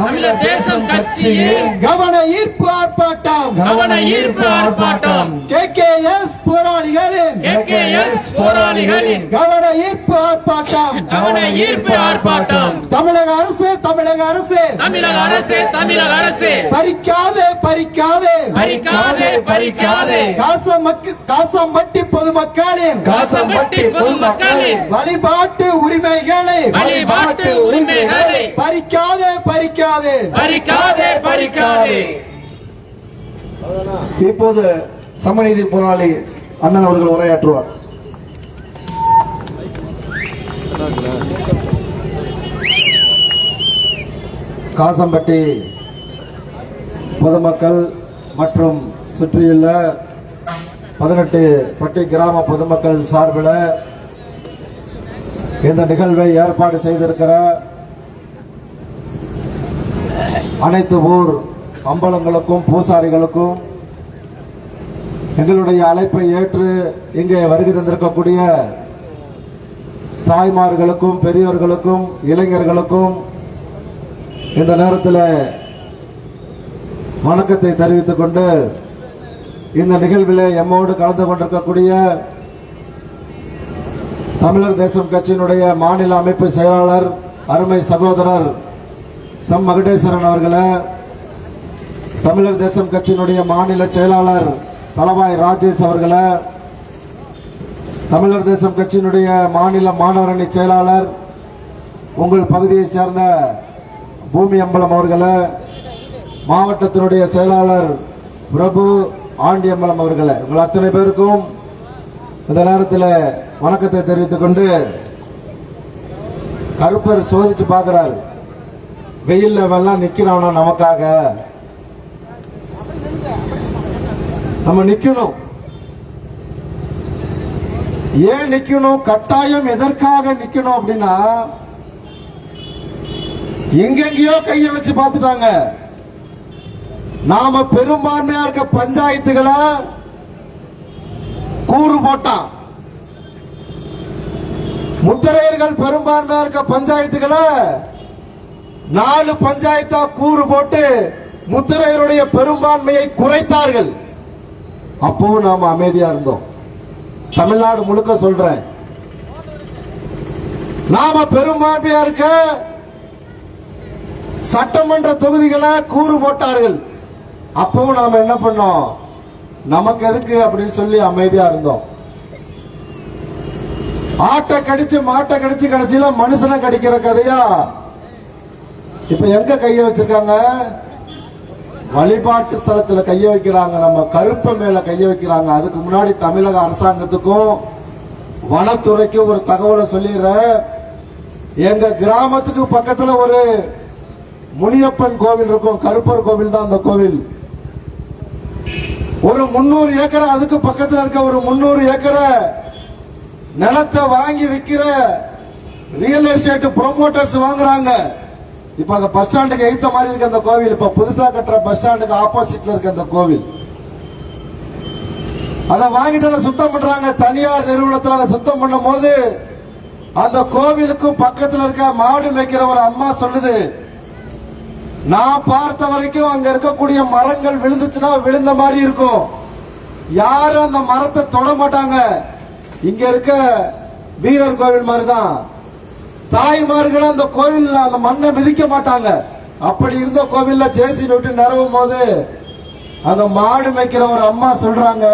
கவன ஈர்ப்பு ஆர்ப்பாட்டம், கவன ஈர்ப்பு ஆர்ப்பாட்டம், KKS போராளிகளின் கவன ஈர்ப்பு ஆர்ப்பாட்டம், கவன ஈர்ப்பு ஆர்ப்பாட்டம், தமிழக அரசு பறிக்காதே காசம்பட்டி பொதுமக்களின் வழிபாட்டு உரிமைகளை பறிக்காதே. இப்போது சமநீதி போராளி அண்ணன் அவர்கள் உரையாற்றுவார். காசம்பட்டி பொதுமக்கள் மற்றும் சுற்றியுள்ள 18 பட்டி கிராம பொதுமக்கள் சார்பில் இந்த நிகழ்வை ஏற்பாடு செய்திருக்கிற அனைத்து ஊர் அம்பலங்களுக்கும் பூசாரிகளுக்கும் எங்களுடைய அழைப்பை ஏற்று இங்கே வருகை தந்திருக்கக்கூடிய தாய்மார்களுக்கும் பெரியோர்களுக்கும் இளைஞர்களுக்கும் இந்த நேரத்தில் வணக்கத்தை தெரிவித்துக் கொண்டு இந்த நிகழ்வில் எம்மோடு கலந்து கொண்டிருக்கக்கூடிய தமிழர் தேசம் கட்சியினுடைய மாநில அமைப்பு செயலாளர் அருமை சகோதரர் சம் மகுடேஸ்வரன் அவர்களே, தமிழர் தேசம் கட்சியினுடைய மாநில செயலாளர் தலவாய் ராஜேஷ் அவர்களே, தமிழர் தேசம் கட்சியினுடைய மாநில மாணவரணி செயலாளர் உங்கள் பகுதியைச் சேர்ந்த பூமி அம்பலம் அவர்களே, மாவட்டத்தினுடைய செயலாளர் பிரபு ஆண்டியம்பலம் அவர்களே, உங்கள் அத்தனை பேருக்கும் இந்த நேரத்தில் வணக்கத்தை தெரிவித்துக் கொண்டு, கருப்பர் சோதிச்சு பார்க்கிறார், வெயில்ல வெள்ளம் நிக்கிறானா நமக்காக, நம்ம நிக்கணும். ஏன் நிக்கணும், கட்டாயம் எதற்காக நிக்கணும் அப்படின்னா, எங்கெங்கயோ கைய வச்சு பார்த்துட்டாங்க. நாம பெரும்பான்மையா இருக்க பஞ்சாயத்துகளை கூறு போட்டான். முத்திரையர்கள் பெரும்பான்மையா இருக்க பஞ்சாயத்துகளை 4 பஞ்சாயத்தா கூறு போட்டு முத்திரையருடைய பெரும்பான்மையை குறைத்தார்கள். அப்பவும் நாம அமைதியா இருந்தோம். தமிழ்நாடு முழுக்க சொல்றேன், நாம பெரும்பான்மையா இருக்க சட்டமன்ற தொகுதிகளை கூறு போட்டார்கள். அப்பவும் நாம என்ன பண்ணோம், நமக்கு எதுக்கு அப்படின்னு சொல்லி அமைதியா இருந்தோம். ஆட்டை கடிச்சு மாட்டை கடிச்சு கடைசியில மனுஷனை கடிக்கிற கதையா இப்ப எங்க கைய வச்சிருக்காங்க, வழிபாட்டு ஸ்தலத்துல கைய வைக்கிறாங்க, நம்ம கருப்ப மேல கைய வைக்கிறாங்க. அதுக்கு முன்னாடி தமிழக அரசாங்கத்துக்கும் வனத்துறைக்கும் ஒரு தகவலை சொல்லிடுற, எங்க கிராமத்துக்கு பக்கத்துல ஒரு முனியப்பன் கோவில் இருக்கும், கருப்பர் கோவில் தான் அந்த கோவில். ஒரு 300 ஏக்கரை, அதுக்கு பக்கத்தில் இருக்க ஒரு 300 ஏக்கரை நிலத்தை வாங்கி விற்கிற ரியல் எஸ்டேட் ப்ரொமோட்டர்ஸ் வாங்குறாங்க. இப்ப அந்த பஸ் ஸ்டாண்டுக்கு எய்த்த மாதிரி இருக்க அந்த கோவில், இப்ப புதுசா கட்டுற பஸ் ஸ்டாண்டுக்கு ஆப்போசிட்ல இருக்க அந்த கோவில், அதை வாங்கிட்டு அதை சுத்தம் பண்றாங்க. தனியார் நிறுவனத்தில் அதை சுத்தம் பண்ணும் போது அந்த கோவிலுக்கும் பக்கத்தில் இருக்க மாடு மேய்க்கிற ஒரு அம்மா சொல்லுது, நான் பார்த்த வரைக்கும் அங்க இருக்கக்கூடிய மரங்கள் விழுந்துச்சுன்னா விழுந்த மாதிரி இருக்கும், யாரும் அந்த மரத்தை தொட மாட்டாங்க. இங்க இருக்க வீரர் கோவில் மாதிரிதான், தாய்மார்கள் அந்த கோவில் அந்த மண்ணை மிதிக்க மாட்டாங்க. அப்படி இருந்த கோவில்ல ஜேசிபி விட்டு நிரவும் போது அந்த மாடு மேய்க்கிற ஒரு அம்மா சொல்றாங்க,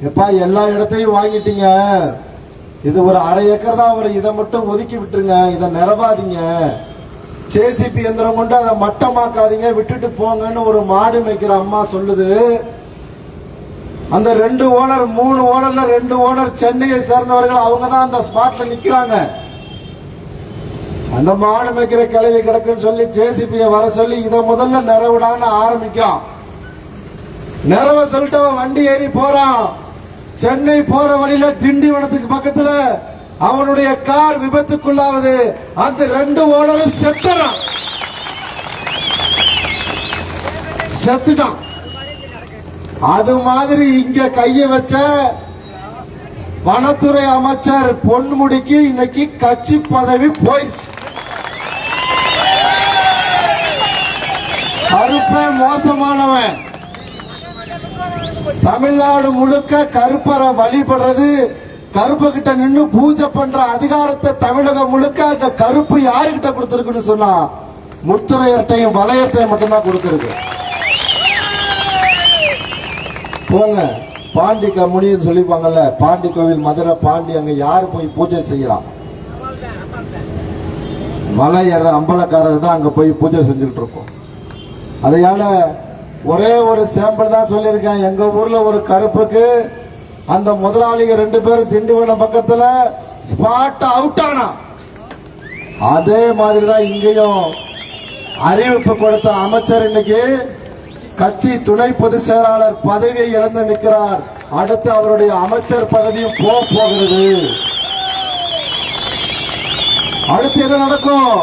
எப்பா எல்லா இடத்தையும் வாங்கிட்டீங்க, இது ஒரு 1/2 ஏக்கர் தான் வரும், இதை மட்டும் ஒதுக்கி விட்டுருங்க, இதை நிரவாதீங்க, ஜேசிபி எந்திரம் கொண்டு அதை மட்டமாக்காதீங்க, விட்டுட்டு போங்கன்னு ஒரு மாடு மேய்க்கிற அம்மா சொல்லுது. அந்த 2 ஓனர் 3 ஓனர்ல 2 ஓனர் சென்னையை சேர்ந்தவர்கள், அவங்க தான் அந்த ஸ்பாட்ல நிக்கிறாங்க. அந்த மாடு மேய்க்கிற கிளவி கிடக்குன்னு சொல்லி ஜேசிபியை வர சொல்லி இதை முதல்ல நிறவிடான்னு ஆரம்பிக்கான். நிறவ சொல்லிட்டு அவன் வண்டி ஏறி போறான். சென்னை போற வழியில திண்டிவனத்துக்கு பக்கத்துல அவனுடைய கார் விபத்துக்குள்ளாவது. அந்த 2 ஓனரும் செத்துட்டான். அது மாதிரி இங்க கைய வச்ச வனத்துறை அமைச்சர் பொன்முடிக்கு இன்னைக்கு கட்சி பதவி போயிடுச்சு. கருப்ப மோசமானவன். தமிழ்நாடு முழுக்க கருப்பரை வழிபடுறது, கருப்பு கிட்ட நின்று பூஜை பண்ற அதிகாரத்தை தமிழகம் முழுக்க அந்த கருப்பு யாருக்கிட்ட கொடுத்திருக்குன்னு சொன்னா முத்திரையர்ட்டையும் வளையர்ட்டையும் மட்டும்தான் கொடுத்திருக்கு. போங்க, பாண்டி கம்முனின்னு சொல்லிப்பாங்கல்ல, பாண்டி கோவில் மதுரை பாண்டி, அங்க யாரு போய் பூஜை செய்யலாம்? வளையர் அம்பலக்காரர் தான் அங்க போய் பூஜை செஞ்சுட்டு இருக்கோம். அதையால ஒரே ஒரு சாம்பிள் தான் சொல்லியிருக்கேன். எங்க ஊர்ல ஒரு கருப்புக்கு அந்த முதலாளிங்க 2 பேரும் திண்டிவனம் பக்கத்துல ஸ்பாட் அவுட் ஆனா, அதே மாதிரிதான் இங்கேயும் அறிவிப்பு கொடுத்த அமைச்சர் இன்னைக்கு கட்சி துணை பொதுச் செயலாளர் பதவியை இழந்து நிற்கிறார். அடுத்து அவருடைய அமைச்சர் பதவியும் போகிறது. அடுத்து என்ன நடக்கும்?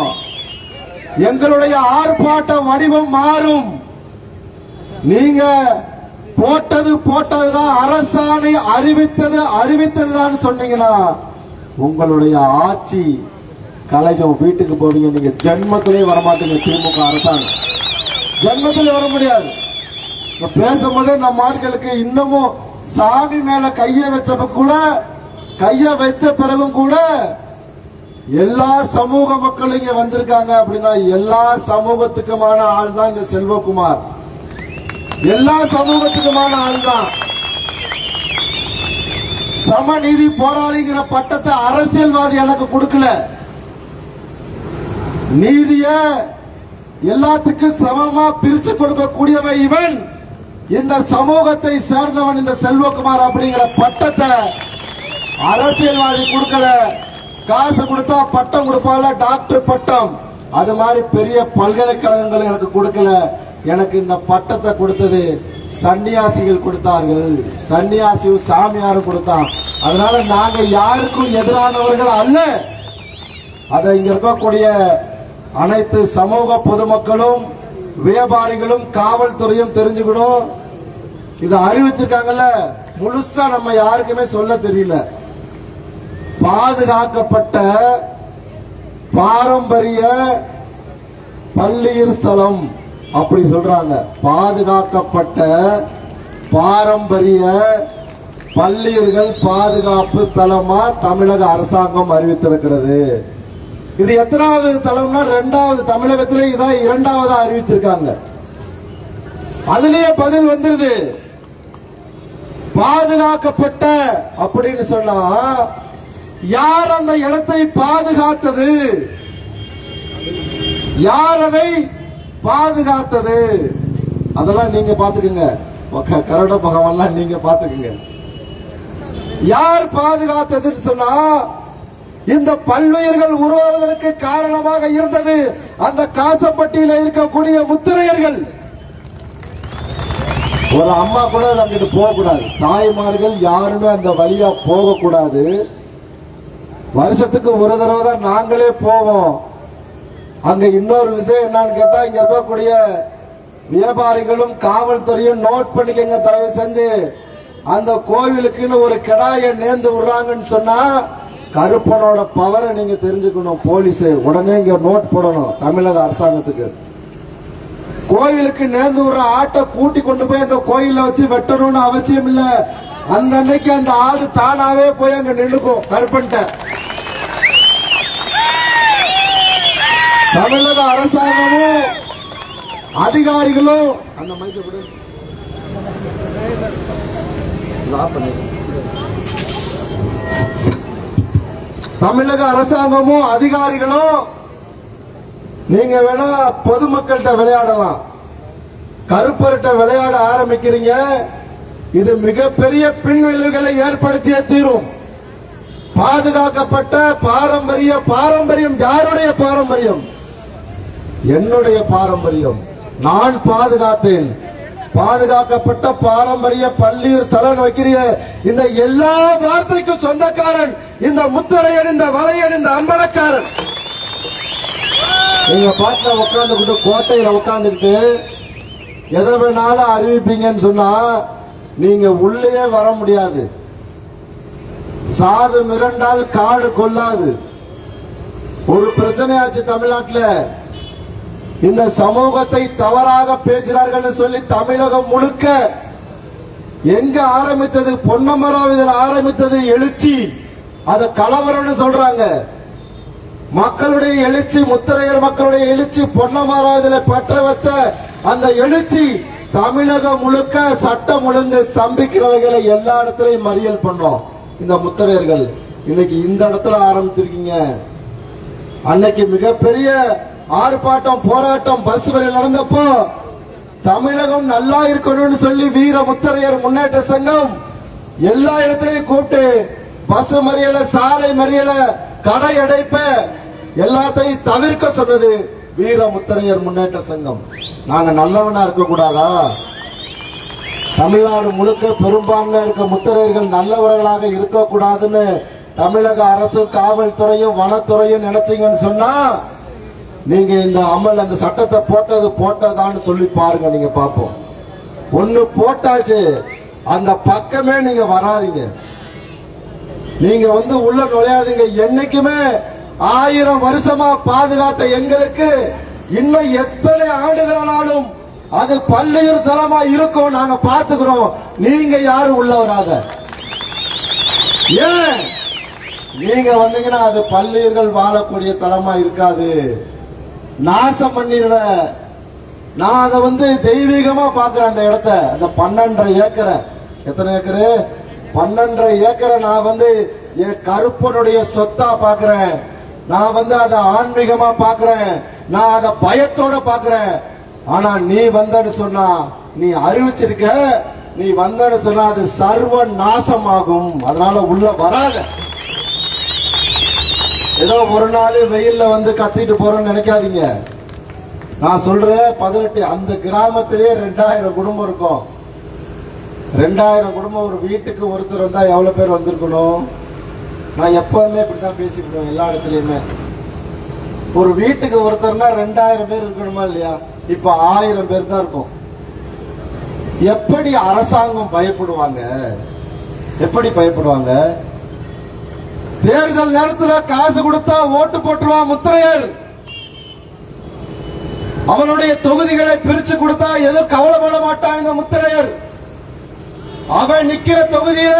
எங்களுடைய ஆர்ப்பாட்ட வடிவம் மாறும். நீங்க போட்டதுதான் அரசாணை அறிவித்ததுதான் சொன்னீங்கன்னா உங்களுடைய ஆட்சி கலையும். வீட்டுக்கு போவீங்க. நீங்க ஜென்மத்திலே வரமாட்டீங்க. திமுக அரசாங்கம் ஜென்மத்திலே வர முடியாது. பேசும்போதே நம்ம ஆட்களுக்கு இன்னமும் சாமி மேல கைய வைத்த பிறகும் கூட எல்லா சமூக மக்களும் இங்க வந்திருக்காங்க அப்படின்னா எல்லா சமூகத்துக்குமான ஆள் தான் இந்த செல்வகுமார். எல்லா சமூகத்துக்குமான ஆள் தான். சமநீதி போராளிங்கிற பட்டத்தை அரசியல்வாதி எனக்கு கொடுக்கல. நீதிய எல்லாத்துக்கும் சமமா பிரிச்சு கொடுக்கக்கூடியவன் இவன். இந்த சமூகத்தை சேர்ந்தவன் இந்த செல்வகுமார் அப்படிங்கிற பட்டத்தை அரசியல்வாதி கொடுக்கல. காசு கொடுத்தா பட்டம் கொடுப்பால, டாக்டர் பட்டம். அது மாதிரி பெரிய பல்கலைக்கழகங்கள் எனக்கு கொடுக்கல. எனக்கு இந்த பட்டத்தை கொடுத்தது சன்னியாசிகள் கொடுத்தார்கள். சன்னியாசியும் சாமியாரும் கொடுத்தான். அதனால நாங்க யாருக்கும் எதிரானவர்கள் அல்ல. அதை இங்க இருக்கக்கூடிய அனைத்து சமூக பொதுமக்களும் வியாபாரிகளும் காவல்துறையும் தெரிஞ்சுக்கணும். இதை அறிவிச்சிருக்காங்கல்ல, முழுசா நம்ம யாருக்குமே சொல்ல தெரியல. பாதுகாக்கப்பட்ட பாரம்பரிய பள்ளியர் ஸ்தலம் அப்படி சொல்றாங்க. பாதுகாக்கப்பட்ட பாரம்பரிய பள்ளியர்கள் பாதுகாப்பு தலமா தமிழக அரசாங்கம் அறிவித்திருக்கிறது. இது எத்தனாவது தலம்னா 2வது. தமிழகத்திலே இதான் 2வது அறிவிச்சிருக்காங்க. அதுலயே பதில் வந்துருது. பாதுகாக்கப்பட்ட அப்படின்னு சொன்னா யார் அந்த இடத்தை பாதுகாத்தது? யார் அதை பாதுகாத்தது? அதெல்லாம் நீங்க பாத்துக்கங்க. கரட பகவான்லாம் நீங்க பாத்துக்கங்க. யார் பாதுகாத்ததுன்னு சொன்னா இந்த பல்லுயிர்கள் உருவாவதற்கு காரணமாக இருந்தது அந்த காசம்பட்டியில் இருக்கக்கூடிய முத்திரையர்கள். ஒரு அம்மா கூட அங்கிட்டு போக கூடாது. தாய்மார்கள் யாருமே அந்த வழியா போக கூடாது. வருஷத்துக்கு ஒரு தடவை தான் நாங்களே போவோம். அங்க இன்னொரு விஷயம் என்னன்னு கேட்டா, இங்க இருக்கக்கூடிய வியாபாரிகளும் காவல்துறையும் நோட் பண்ணிக்கங்க. தயவு செஞ்சு அந்த கோவிலுக்குன்னு ஒரு கிடாயை நேர்ந்து விடுறாங்கன்னு சொன்னா கருப்பனோட பவரை நீங்க தெரிஞ்சுக்கணும். போலீஸ் உடனே இங்க நோட் போடணும் தமிழக அரசாங்கத்துக்கு. கோயிலுக்கு நேர்ந்து விடுற ஆட்டை கூட்டி கொண்டு போய் அந்த கோயில வச்சு வெட்டணும்னு அவசியம் இல்ல. அந்த அன்னைக்கு அந்த ஆடு தானாவே போய் அங்க நின்றுக்கும் கருப்பன்ட்ட. தமிழக அரசாங்கமும் அதிகாரிகளும் அந்த மைக்க தமிழக அரசாங்கமும் அதிகாரிகளும் நீங்க வேணா பொதுமக்கள்கிட்ட விளையாடலாம். கருப்பர்கிட்ட விளையாட ஆரம்பிக்கிறீங்க. இது மிகப்பெரிய பின்விளைவுகளை ஏற்படுத்திய தீரும். பாதுகாக்கப்பட்ட பாரம்பரியம் யாருடைய பாரம்பரியம்? என்னுடைய பாரம்பரியம். நான் பாதுகாத்தேன். பாதுகாக்கப்பட்ட பாரம்பரிய பள்ளியூர் தலன் வைக்கிற இந்த எல்லா வார்த்தைக்கும் சொந்தக்காரன் இந்த முத்தரையன், இந்த வளையன், இந்த அம்பலக்காரன். நீங்க பாட்டுல உட்காந்துக்கிட்டு கோட்டையில உட்காந்துக்கிட்டு எதை வேணாலும் அறிவிப்பீங்கன்னு சொன்னா நீங்க உள்ளே வர முடியாது. சாது மிரண்டால் காடு கொள்ளாது. ஒரு பிரச்சனையாச்சு தமிழ்நாட்டில். இந்த சமூகத்தை தவறாக பேசினார்கள் சொல்லி தமிழகம் முழுக்க எங்க ஆரம்பித்தது? பொன்னமராவதியில் ஆரம்பித்தது எழுச்சி. அத கலவரம்னு சொல்றாங்க. மக்களுடைய எழுச்சி, முத்திரையர் மக்களுடைய எழுச்சி, பொன்னமராவதியில் பற்ற வைத்த அந்த எழுச்சி தமிழகம் முழுக்க சட்டம் ஒழுங்கு ஸ்தம்பிக்கிறவர்களை எல்லா இடத்திலையும் மறியல் பண்றோம். இந்த முத்திரையர்கள் இன்னைக்கு இந்த இடத்துல ஆரம்பிச்சிருக்கீங்க. அன்னைக்கு மிகப்பெரிய ஆர்ப்பாட்டம், போராட்டம், பஸ் வரை நடந்தப்போ தமிழகம் நல்லா இருக்கணும்னு சொல்லி வீர முத்திரையர் முன்னேற்ற சங்கம் எல்லா இடத்திலையும் கூப்பிட்டு பஸ் மறியல, சாலை மறியல, கடை அடைப்ப எல்லாத்தையும் தவிர்க்க சொன்னது வீர முத்தரையர் முன்னேற்ற சங்கம். நாங்க நல்லவனா இருக்க கூடாதா? தமிழ்நாடு முழுக்க பெரும்பான்மை இருக்க முத்தரையர்கள் நல்லவர்களாக இருக்கக்கூடாதுன்னு தமிழக அரசு, காவல்துறையும் வனத்துறையும் நினைச்சீங்கன்னு சொன்னா நீங்க இந்த அமல் அந்த சட்டத்தை போட்டதான்னு சொல்லி பாருங்க. நீங்க பாப்போம். ஒண்ணு போட்டாச்சு, அந்த பக்கமே நீங்க வராதீங்க. நீங்க உள்ள நுழையாதீங்க. என்னைக்குமே 1000 வருஷமா பாதுகாத்த எங்களுக்கு இன்னும் எத்தனை ஆண்டுகளானாலும் அது பல்லுயிர் தலமா இருக்கும். நாங்க பாத்துக்கிறோம். நீங்க யாரும் உள்ள வராத. ஏன் நீங்க வந்தீங்கன்னா அது பல்லுயிர்கள் வாழக்கூடிய தலமா இருக்காது, நாசம் பண்ணிடுற. நான் அதை தெய்வீகமா பாக்குறேன். அந்த இடத்த, அந்த 12.5 ஏக்கரை, எத்தனை ஏக்கரு? 12.5 ஏக்கரை நான் என் கருப்பனுடைய சொத்தா பாக்குறேன். நான் அதை ஆன்மீகமா பாக்குறேன். நான் அதை பயத்தோட பாக்குறேன். ஆனா நீ வந்தன்னு சொன்னா, நீ அறிவிச்சிருக்க, நீ வந்தன்னு சொன்னா அது சர்வ நாசமாகும். அதனால உள்ள வராத. ஏதோ ஒரு நாள் வெயில்ல கத்திட்டு போறேன்னு நினைக்காதீங்க. நான் சொல்றேன் 18 அந்த கிராமத்திலே 2000 குடும்பம் இருக்கும். 2000 குடும்பம். ஒரு வீட்டுக்கு ஒருத்தர் வந்தா எவ்வளவு பேர் வந்திருக்கணும்? நான் எப்பவுமே இப்படிதான் பேசிக்கிடுவேன் எல்லா இடத்துலயுமே. ஒரு வீட்டுக்கு ஒருத்தர்னா 2000 பேர் இருக்கணுமா இல்லையா? இப்ப 1000 பேர் தான் இருக்கும். எப்படி அரசாங்கம் பயப்படுவாங்க? எப்படி பயப்படுவாங்க? தேர்தல் நேரத்தில் காசு கொடுத்தா ஓட்டு போட்டுருவான் முத்திரையர். அவனுடைய தொகுதிகளை பிரிச்சு கொடுத்தா எதுவும் கவலைப்பட மாட்டான் இந்த முத்திரையர். அவன் நிக்கிற தொகுதியில,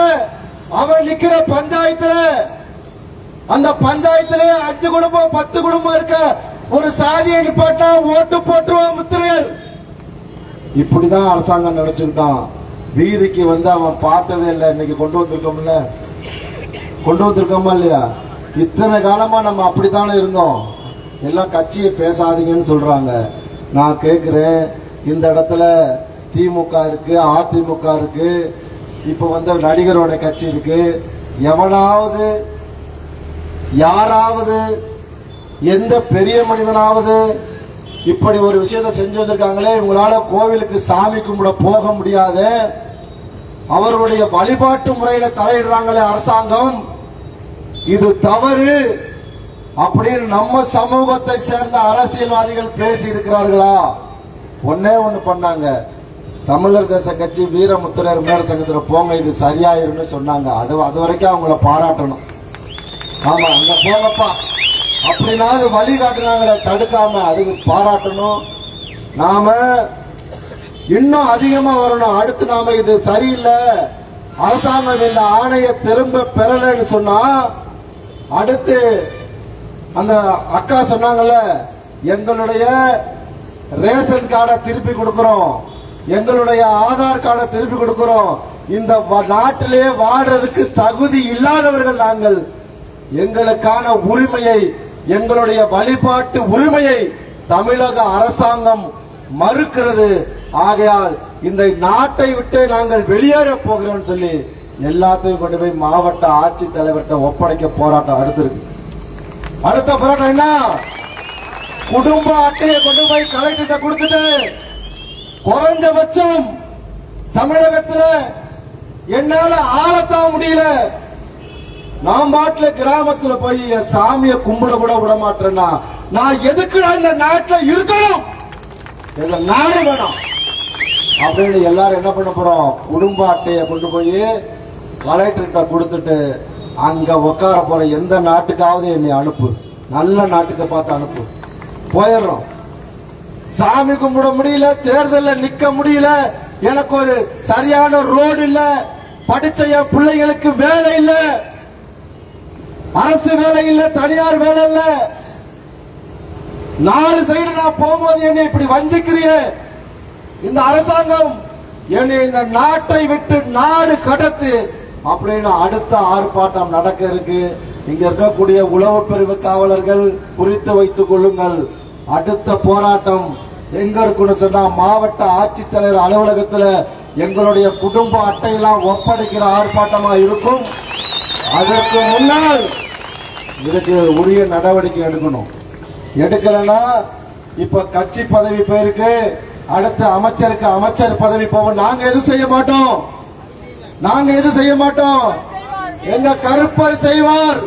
அவன் நிக்கிற பஞ்சாயத்துல, அந்த பஞ்சாயத்திலே 5 குடும்பம் 10 குடும்பம் இருக்க ஒரு சாதியை நிப்பாட்டா ஓட்டு போட்டுருவான் முத்திரையர். இப்படிதான் அரசாங்கம் நினைச்சுக்கிட்டான். வீதிக்கு அவன் பார்த்ததே இல்லை. இன்னைக்கு கொண்டு வந்திருக்கோமா இல்லையா? இத்தனை காலமா நம்ம அப்படித்தானே இருந்தோம். எல்லாம் கட்சியை பேசாதீங்கன்னு சொல்றாங்க. நான் கேட்கிறேன், இந்த இடத்துல திமுக இருக்கு, அதிமுக இருக்கு, இப்ப நடிகரோட கட்சி இருக்கு. எவனாவது, யாராவது, எந்த பெரிய மனிதனாவது இப்படி ஒரு விஷயத்தை செஞ்சு வச்சிருக்காங்களே? இவங்களால கோவிலுக்கு சாமி கும்பிட போக முடியாது, அவர்களுடைய வழிபாட்டு முறையில தலையிடுறாங்களே அரசாங்கம், இது தவறு அப்படின்னு நம்ம சமூகத்தை சேர்ந்த அரசியல்வாதிகள் பேசி இருக்கிறார்களா? ஒன்னே ஒண்ணு பண்ணாங்க. தமிழர் தேச கட்சி வீரமுத்திரையர் முன்னேற்ற சங்கத்தில் போங்க, இது சரியாயிருன்னு சொன்னாங்க. அது வரைக்கும் அவங்கள பாராட்டணும். ஆமா, அங்க போங்கப்பா அப்படின்னா அது வழிகாட்டுனாங்களே, தடுக்காம, அதுக்கு பாராட்டணும். நாம இன்னும் அதிகமா வரணும். அடுத்து நாம இது சரியில்லை, அரசாங்கம் இந்த ஆணையை திரும்ப பெறலன்னு சொன்னா, அடுத்து அந்த அக்கா சொன்னாங்கல்ல, எங்களுடைய ரேஷன் கார்டை திருப்பி கொடுக்கிறோம், எங்களுடைய ஆதார் கார்டை திருப்பி கொடுக்கிறோம், இந்த நாட்டிலே வாழ்றதுக்கு தகுதி இல்லாதவர்கள் நாங்கள், எங்களுக்கான உரிமையை, எங்களுடைய வழிபாட்டு உரிமையை தமிழக அரசாங்கம் மறுக்கிறது. ஆகையால் இந்த நாட்டை விட்டு நாங்கள் வெளியேற போகிறோம் சொல்லி எல்லாத்தையும் கொண்டு போய் மாவட்ட ஆட்சித்தலைவர்கிட்ட ஒப்படைக்க போராட்டம் அடுத்திருக்கு. அடுத்த போராட்டம் என்ன? குடும்ப அட்டையை கொண்டு போய் கலெக்டர் கொடுத்துட்டு, குறைஞ்சபட்சம் தமிழகத்தில் என்னால ஆளத்தான் முடியல, நான் பாட்டுல கிராமத்துல போய் என் சாமியை கும்பிட கூட விட மாட்டேன்னா நான் எதுக்கு இந்த நாட்டில் இருக்கணும்? இந்த நாடு வேணும் அப்படின்னு எல்லாரும் என்ன பண்ண போறோம்? குடும்ப அட்டையை கொண்டு போய் கலெக்டர்கிட்ட கொடுத்துட்டு அங்க உட்கார போற. எந்த நாட்டுக்காவது என்னை அனுப்பு, நல்ல நாட்டுக்கு பார்த்து அனுப்பு. போயிடுறோம். சாமி கும்பிட முடியல, தேர்தலில் நிக்க முடியல, எனக்கு ஒரு சரியான ரோடு இல்ல, படிச்ச என் பிள்ளைங்களுக்கு வேலை இல்ல, அரசு வேலை இல்ல, தனியார் வேலை இல்ல, 4 சைடு நான் போகும்போது என்னை இப்படி வஞ்சிக்கிறிய இந்த அரசாங்கம், என்னை இந்த நாட்டை விட்டு நாடு கடத்து அப்படின்னு அடுத்த ஆர்ப்பாட்டம் நடக்க இருக்கு. இங்க இருக்கக்கூடிய உளவு பிரிவு காவலர்கள் குறித்து வைத்துக் கொள்ளுங்கள். அடுத்த போராட்டம் எங்க இருக்குன்னு சொன்னா, மாவட்ட ஆட்சித்தலைவர் அலுவலகத்தில் எங்களுடைய குடும்ப அட்டையெல்லாம் ஒப்படைக்கிற ஆர்ப்பாட்டமா இருக்கும். அதற்கு முன்னால் இதுக்கு உரிய நடவடிக்கை எடுக்கணும். எடுக்கலன்னா இப்ப கட்சி பதவி போயிருக்கு, அடுத்த அமைச்சருக்கு அமைச்சர் பதவி போவோம். நாங்க எதுவும் செய்ய மாட்டோம், நாங்க எதுவும் செய்ய மாட்டோம். எங்க கருப்பர் செய்வார்,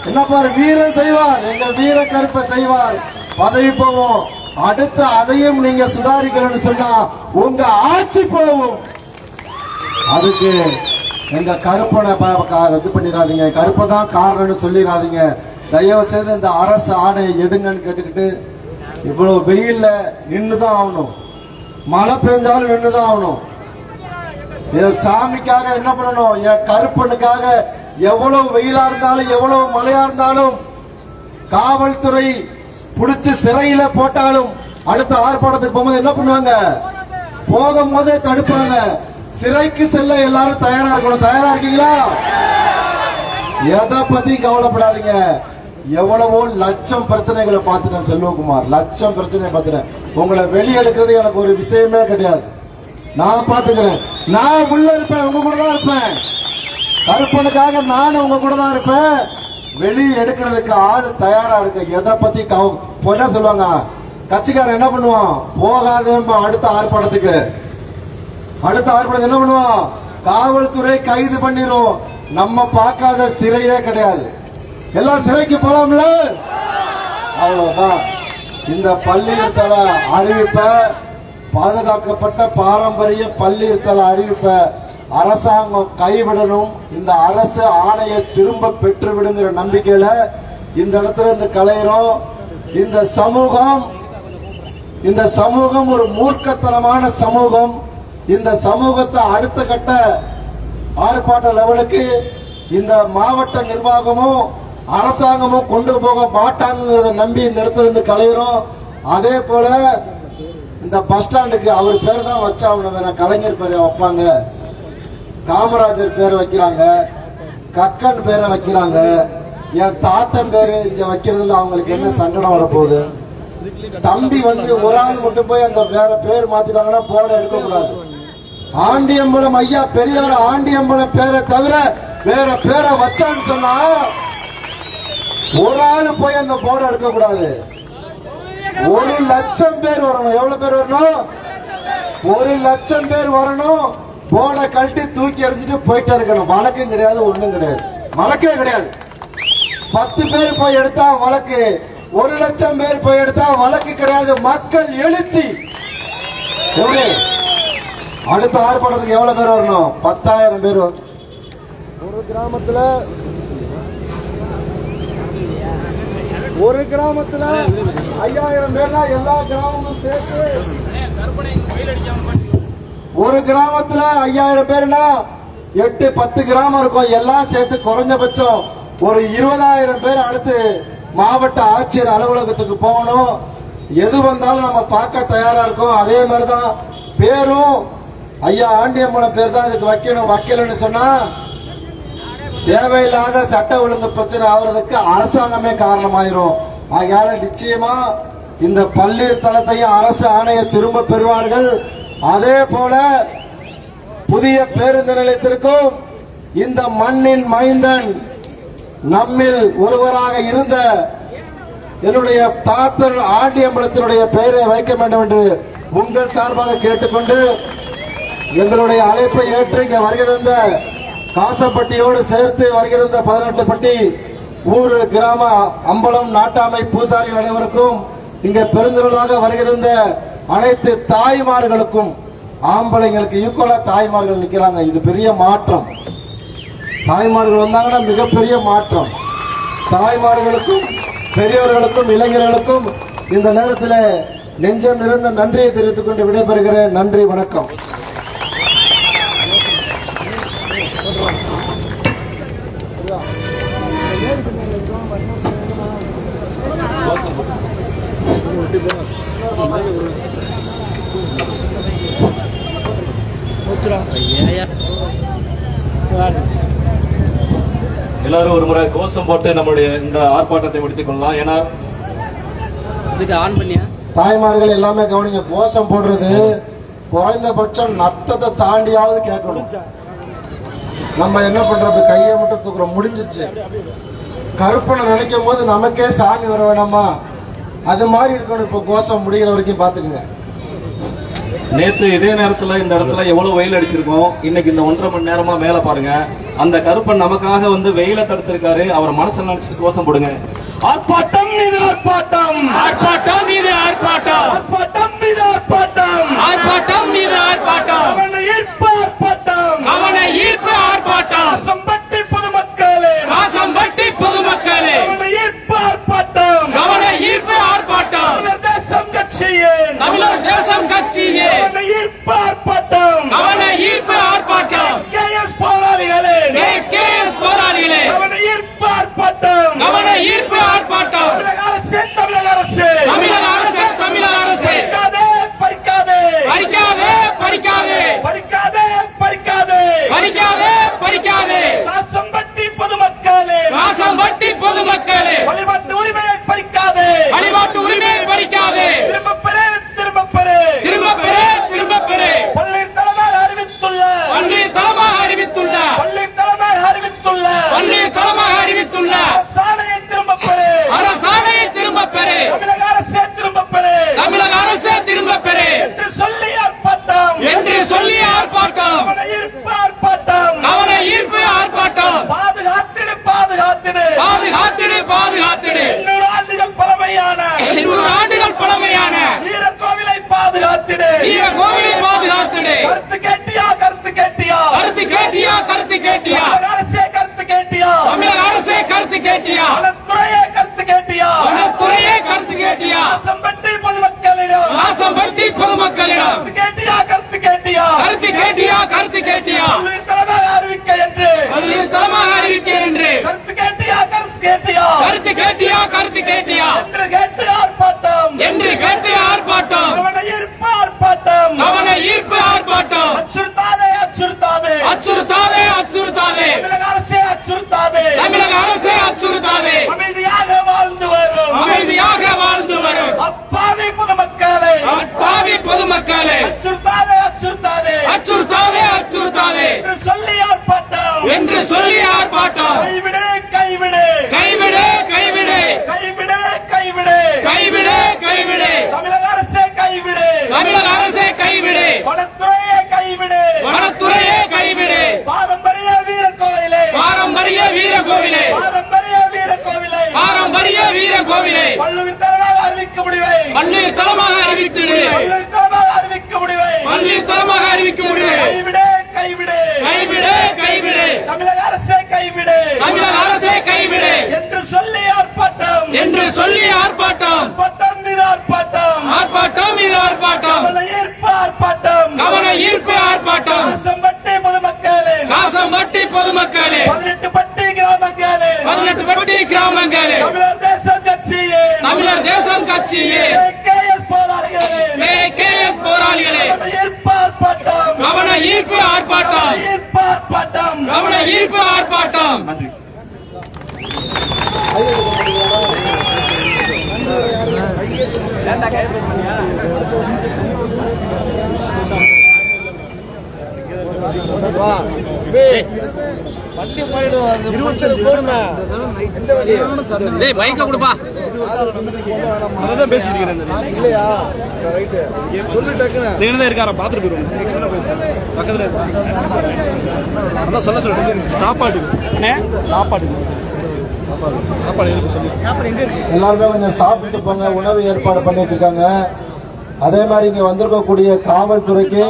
என்ன பாரு வீரன் செய்வார், எங்க வீர கருப்பர் செய்வார். பதவி போவோம். அடுத்து அதையும் நீங்க சுதாரிக்கலன்னு சொன்னா உங்க ஆட்சி போகும். அதுக்கு எங்க கருப்பனை இது பண்ணிடாதீங்க, கருப்பை தான் காரணம்னு சொல்லிடாதீங்க. தயவு செய்து இந்த அரசு ஆணையை எடுங்கன்னு கேட்டுக்கிட்டு, இவ்வளவு வெயில்ல நின்றுதான் ஆகணும், மழை பெஞ்சாலும் நின்றுதான் ஆகணும். என் சாமிக்காக என்ன பண்ணணும், என் கருப்பனுக்காக எவ்வளவு வெயிலா இருந்தாலும் எவ்வளவு மழையா இருந்தாலும் காவல்துறை புடிச்சு சிறையில போட்டாலும் அடுத்த ஆர்ப்பாட்டத்துக்கு போகும்போது என்ன பண்ணுவாங்க, போகும்போதே தடுப்பாங்க. சிறைக்கு செல்ல எல்லாரும் தயாரா இருக்கணும். தயாரா இருக்கீங்களா? எதை பத்தி கவலைப்படாதீங்க. எவ்வளவோ லட்சம் பிரச்சனைகளை பார்த்துட்டேன் செல்வகுமார், லட்சம் பிரச்சனை பார்த்துட்டேன். உங்களை வெளியெடுக்கிறது எனக்கு ஒரு விஷயமே கிடையாது. நான் பாத்துக்கிறேன், நான் உள்ள இருப்பேன், உங்க கூட தான் இருப்பேன். கருப்பனுக்காக நான் உங்க கூட தான் இருப்பேன். வெளியே எடுக்கிறதுக்கு ஆள் தயாரா இருக்கு. எதை பத்தி போனா சொல்லுவாங்க, கட்சிக்காரன் என்ன பண்ணுவான், போகாத அடுத்த ஆர்ப்பாட்டத்துக்கு என்ன பண்ணுவான், காவல்துறை கைது பண்ணிரும். நம்ம பார்க்காத சிறையே கிடையாது, எல்லாம் சிறைக்கு போலாம்ல. அவ்வளவுதான். இந்த பள்ளியர் தல அறிவிப்ப, பாதுகாக்கப்பட்ட பாரம்பரிய பள்ளியர் தல அறிவிப்ப அரசாங்கம் கைவிடணும். இந்த அரசு ஆணையை திரும்ப பெற்று விடுங்கிற நம்பிக்கையில இந்த இடத்துல இந்த கலைஞரும் இந்த சமூகம் ஒரு மூர்க்கத்தனமான சமூகம். இந்த சமூகத்தை அடுத்த கட்ட ஆர்ப்பாட்ட லெவலுக்கு இந்த மாவட்ட நிர்வாகமும் அரசாங்கமும் கொண்டு போக மாட்டாங்கிறத நம்பி இந்த இடத்துல இருந்து கலைஞரும். அதே போல இந்த பஸ் ஸ்டாண்டுக்கு அவர் பேர் தான் வச்சாகணும், வேற கலைஞர் பேரை வைப்பாங்க, காமராஜர் பேரை வைக்கிறாங்க, கக்கன் பேரை வைக்கிறாங்க. என் தாத்தன் பேரு இங்க வைக்கிறதுல அவங்களுக்கு என்ன சங்கடம் வரப்போகுது? தம்பி ஒரு ஆள் மட்டும் போய் அந்த வேற பேர் மாத்திட்டாங்கன்னா போட எடுக்கக்கூடாது. ஆண்டியம்பலம் ஐயா பெரியவர் ஆண்டியம்பலம் பேரை தவிர வேற பேரை வச்சான்னு சொன்னா ஒரு ஆள் போய் அந்த போர்டை எடுக்கக்கூடாது. 1,00,000 பேர் வரணும். எவ்வளவு பேர் வரணும்? 1,00,000 பேர் வரணும். போர்டை கழட்டி தூக்கி எறிஞ்சிட்டு போயிட்டே இருக்கணும். வழக்கும் கிடையாது, ஒண்ணும் கிடையாது, வழக்கே கிடையாது. 10 பேர் போய் எடுத்தா வழக்கு, 1,00,000 பேர் போய் எடுத்தா வழக்கு கிடையாது. மக்கள் எழுச்சி. எப்படி அடுத்த ஆர்ப்பாட்டத்துக்கு எவ்வளவு பேர் வரணும்? 10,000 பேர். ஒரு கிராமத்துல 5,000 பேர்னா எல்லா கிராமமும் சேர்த்து, ஒரு கிராமத்துல 5,000 பேர்னா 8-10 கிராமம் இருக்கும், எல்லாம் சேர்த்து குறைஞ்சபட்சம் ஒரு 20,000 பேர் அடுத்து மாவட்ட ஆட்சியர் அலுவலகத்துக்கு போகணும். எது வந்தாலும் நம்ம பார்க்க தயாரா இருக்கும். அதே மாதிரிதான் பேரும் ஐயா ஆண்டியம்மன் பேர் தான் இதுக்கு வைக்கணும். வைக்கலன்னு சொன்னா தேவையில்லாத சட்ட ஒழுங்கு பிரச்சனை ஆகுறதுக்கு அரசாங்கமே காரணமாயிரும். ஆகையால நிச்சயமா இந்த பள்ளீர் தளத்தையும் அரசு ஆணையை திரும்ப பெறுவார்கள். அதே போல புதிய பேருந்து நிலையத்திற்கும் இந்த மண்ணின் மைந்தன் நம்மில் ஒருவராக இருந்த என்னுடைய தாத்தர் ஆண்டியம்பலத்தினுடைய பெயரை வைக்க வேண்டும் என்று உங்கள் சார்பாக கேட்டுக்கொண்டு எங்களுடைய அழைப்பை ஏற்று இங்க வருகை தந்த காசப்பட்டியோடு சேர்த்து வருகை தந்த 18 பட்டி ஊர் கிராம அம்பலம் நாட்டாமை பூசாரிகள் அனைவருக்கும் இங்க பெருந்திரளாக வருகை தந்த அனைத்து தாய்மார்களுக்கும், ஆம்பளைங்களுக்கு ஈக்குவலா தாய்மார்கள் நிக்கிறாங்க. இது பெரிய மாற்றம். தாய்மார்கள் வந்தாங்கன்னா மிகப்பெரிய மாற்றம். தாய்மார்களுக்கும் பெரியவர்களுக்கும் இளைஞர்களுக்கும் இந்த நேரத்தில் நெஞ்சம் நிறைந்த நன்றியை தெரிவித்துக் கொண்டு விடைபெறுகிறேன். நன்றி, வணக்கம். எல்லாரும் ஒரு முறை கோஷம் போட்டு நம்மளுடைய இந்த ஆர்ப்பாட்டத்தை முடித்துக் கொள்ளலாம். ஏன்னா தாய்மார்கள் எல்லாமே கவனிங்க, கோஷம் போடுறது குறைந்தபட்சம் நத்தத்தை தாண்டியாவது கேட்கணும். நம்ம என்ன பண்றோம், கையை மட்டும் தூக்குறோம், முடிஞ்சிருச்சு. கருப்பனை நினைக்கும் போது நமக்கே சாமி வர வேணாமா? அது மாதிரி இருக்கணும். இப்போ கோஷம் முடிகிற வரைக்கும் பாத்துக்குங்க. நேத்து இதே நேரத்துல இந்த இடத்துல எவ்வளவு வெயில் அடிச்சிருக்கோம். இன்னைக்கு இந்த 1.5 மணி நேரமா மேல பாருங்க. அந்த கருப்பன் நமக்காக வந்து வெயில தடுத்திருக்காரு. அவர் மனசுல நினைச்சிட்டு கோஷம் போடுங்க. ஆர்ப்பாட்டம் மீது ஆர்ப்பாட்டம், ஆர்ப்பாட்டம் மீது ஆர்ப்பாட்டம், ஆர்ப்பாட்டம் மீது ஆர்ப்பாட்டம், ஆர்ப்பாட்டம் மீது ஆர்ப்பாட்டம், கவன ஈர்ப்பு ஆர்ப்பாட்டம், கவன ஈர்ப்பு ஆர்ப்பாட்டம், காசம்பட்டி பொதுமக்களே, காசம்பட்டி பொதுமக்களே, கவன ஈர்ப்பு ஆர்ப்பாட்டம், கவன ஈர்ப்பு ஆர்ப்பாட்டம், தமிழர் தேசம் கட்சியே, தமிழர் தேசம் கட்சியே, கவன ஈர்ப்பு ஆர்ப்பாட்டம், கவன ஈர்ப்பு ஆர்ப்பாட்டம், கேஎஸ் போராளிகளே, கேஎஸ் போராளிகளே, கவன ஈர்ப்பு ஆர்ப்பாட்டம், கவன ஈர்ப்பு ஆர்ப்பாட்டம், தமிழக அரசு, தமிழக அரசு, தமிழக அரசு, தமிழக அரசு, பறிக்காதே பறிக்காதே பறிக்காதே பறிக்காதே பறிக்காதே பறிக்காதே பறிக்காதே, காசம்பட்டி பொதுமக்களே, காசம்பட்டி பொதுமக்களே, வழிபாட்டு உரிமையை பறிக்காதே, வழிபாட்டு உரிமையை பறிக்காதே, திரும்ப பெறு, திரும்ப பெறு, திரும்ப பெறு, திரும்ப பெறு, பள்ளியின் தலைமையாக அறிவித்துள்ள, பள்ளியின் தலைமையாக அறிவித்துள்ள, பள்ளியின் தலைமையாக அறிவித்துள்ள, பள்ளியின் தலைமையாக அறிவித்துள்ள அரசாணையை திரும்ப பெறு, அரசாணையை திரும்ப பெறு, தமிழக அரசே திரும்ப பெறு, தமிழக அரசே திரும்ப பெறு என்று சொல்லி ஆர்ப்பாட்டம், என்று சொல்லி ஆர்ப்பாட்டம், கவன ஈர்ப்பு ஆர்ப்பாட்டம், கவன ஈர்ப்பு ஆர்ப்பாட்டம், பாதுகாத்திடு, பாதுகாத்திடு, பாதுகாத்திடு, பாதுகாத்திடு, 200 ஆண்டுகள் பழமையான, 200 ஆண்டுகள் பழமையான வீர கோவிலை பாதுகாத்திடு, வீர கோவிலை பாதுகாத்திடு, கருத்து கேட்டியா, கருத்து கேட்டியா, கருத்து கேட்டியா, கருத்து கேட்டியா, தமிழக அரசே கருத்து கேட்டியா, தமிழக அரசே கருத்து கேட்டியா, வனத்துறையே கருத்து கேட்டியா, வனத்துறையே கருத்து கேட்டியா, காசம்பட்டி பொதுமக்களிடம், காசம்பட்டி பொதுமக்களிடம் கருத்து கேட்டியா, கருத்து கேட்டியா, கருத்து கேட்டியா, கருத்து கேட்டியா, பள்ளியின் தலைமையாக அறிவிக்க என்று, பள்ளியின் தலைமையாக அறிவிக்க என்று, கருத்து கேட்டியா, கருத்து கேட்டியா, கருத்து கேட்டியா, கருத்து கேட்டியா என்று கேட்டு ஆர்ப்பாட்டம், என்று கேட்டு ஆர்ப்பாட்டம், கவன ஈர்ப்பு ஆர்ப்பாட்டம், கவன ஈர்ப்பு ஆர்ப்பாட்டம், அச்சுறுத்தாதே, அச்சுறுத்தாதே, அச்சுறுத்தாதே, அச்சுறுத்தாதே, தமிழக அரசே அச்சுறுத்தாதே, தமிழக அரசே அச்சுறுத்தாதே, அமைதியாக வாழ்ந்து வரும், அமைதியாக வாழ்ந்து வரும் அப்பாவி பொதுமக்களே, அப்பாவி பொதுமக்களே, அச்சுறுத்தாதே, அச்சுறுத்தாதே, அச்சுறுத்தாதே, அச்சுறுத்தாதே என்று சொல்லி ஆர்ப்பாட்டம், என்று சொல்லி ஆர்ப்பாட்டம், கைவிடு, கைவிடு, கைவிடு, கைவிடு, கைவிடு, கைவிடு, கைவிடு, கைவிடு, தமிழக அரசே கைவிடு, தமிழக அரசே கைவிடு, வனத்துறையே கைவிடு, வனத்துறையே கைவிடு, பாரம்பரிய வீர கோவிலே, பாரம்பரிய வீர கோவிலே, பாரம்பரிய வீர கோவிலே, பாரம்பரிய வீர கோவிலே, பள்ளியின் தலைமையாக அறிவிக்க முடிவை, பள்ளியின் தலைமையாக அறிவித்திடு, பள்ளியின் தலைமையாக அறிவிக்க முடிவை, பள்ளியின் தலைமையாக அறிவிக்க முடிவை, கைவிடு, கைவிடு, கைவிடு, கைவிடு, தமிழக அரசே கைவிடு, தமிழக அரசே கைவிடு என்று சொல்லி ஆர்ப்பாட்டம், என்று சொல்லி ஆர்ப்பாட்டம், ஆர்ப்பாட்டம் மீது ஆர்ப்பாட்டம், ஆர்ப்பாட்டம் மீது ஆர்ப்பாட்டம், கவன ஈர்ப்பு ஆர்ப்பாட்டம், கவன ஈர்ப்பு ஆர்ப்பாட்டம், காசம்பட்டி பொதுமக்களே, காசம்பட்டி பொதுமக்களே, 18 பட்டி கிராமங்களே, 18 பட்டி கிராமங்களே, தமிழர் தேசம் கட்சியே, தமிழர் தேசம் கட்சியே, கேஎஸ் போராளிகளே, கேஎஸ் போராளிகளே, கவன ஈர்ப்பு ஆர்ப்பாட்டம், கவன ஈர்ப்பு ஆர்ப்பாட்டம், ஈர்ப்பு ஆர்ப்பாட்டம், கவன ஈர்ப்பு ஆர்ப்பாட்டம். நன்றி. மைக்க கொடுப்பா, பேசிட்டு இல்லையா சொல்லு டக்குன்னு இருக்காரா பாத்துட்டு போயிருவோம் பக்கத்துல அதான் சொல்ல சாப்பாடு சாப்பாடு சாப்பாடு சொல்லி சாப்பாடு எங்க இருக்கு எல்லாருமே கொஞ்சம் சாப்பிட்டு போங்க. உணவு ஏற்பாடு பண்ணிட்டு இருக்காங்க. அதே மாதிரி இங்க வந்திருக்கக்கூடிய காவல்துறைக்கு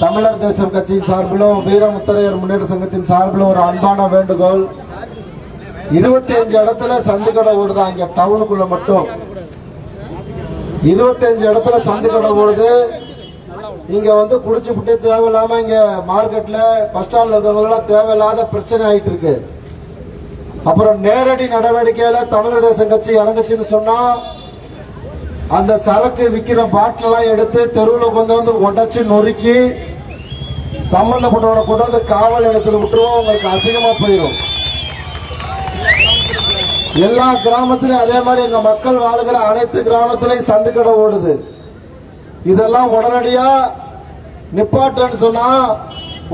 தமிழர் தேசம் கட்சியின் சார்பிலும் வீரமுத்தரையர் முன்னேற்ற சங்கத்தின் சார்பிலும் ஒரு அன்பான வேண்டுகோள். 25 இடத்துல சந்துக்கடை ஓடுது. அங்க டவுனுக்குள்ள மட்டும் 25 இடத்துல சந்துக்கடை ஓடுது. இங்க வந்து குடிச்சு விட்டு தேவையில்லாம இங்க மார்க்கெட்ல பஸ் ஸ்டாண்ட்ல இருக்கவங்க எல்லாம் தேவையில்லாத பிரச்சனை ஆயிட்டு இருக்கு. அப்புறம் நேரடி நடவடிக்கையில தமிழர் தேசம் கட்சி இறங்குச்சுன்னு சொன்னா அந்த சரக்கு விற்கிற பாட்டில் எல்லாம் எடுத்து தெருவில் கொண்டு வந்து உடைச்சு நொறுக்கி சம்பந்தப்பட்டவனை கொண்டு வந்து காவல் இடத்துல விட்டுருவோம். உங்களுக்கு அசிங்கமா போயிடும். எல்லா கிராமத்திலும் அதே மாதிரி எங்க மக்கள் வாழ்கிற அனைத்து கிராமத்திலையும் சந்துக்கடை ஓடுது. இதெல்லாம் உடனடியா நிப்பாட்டுன்னு சொன்னா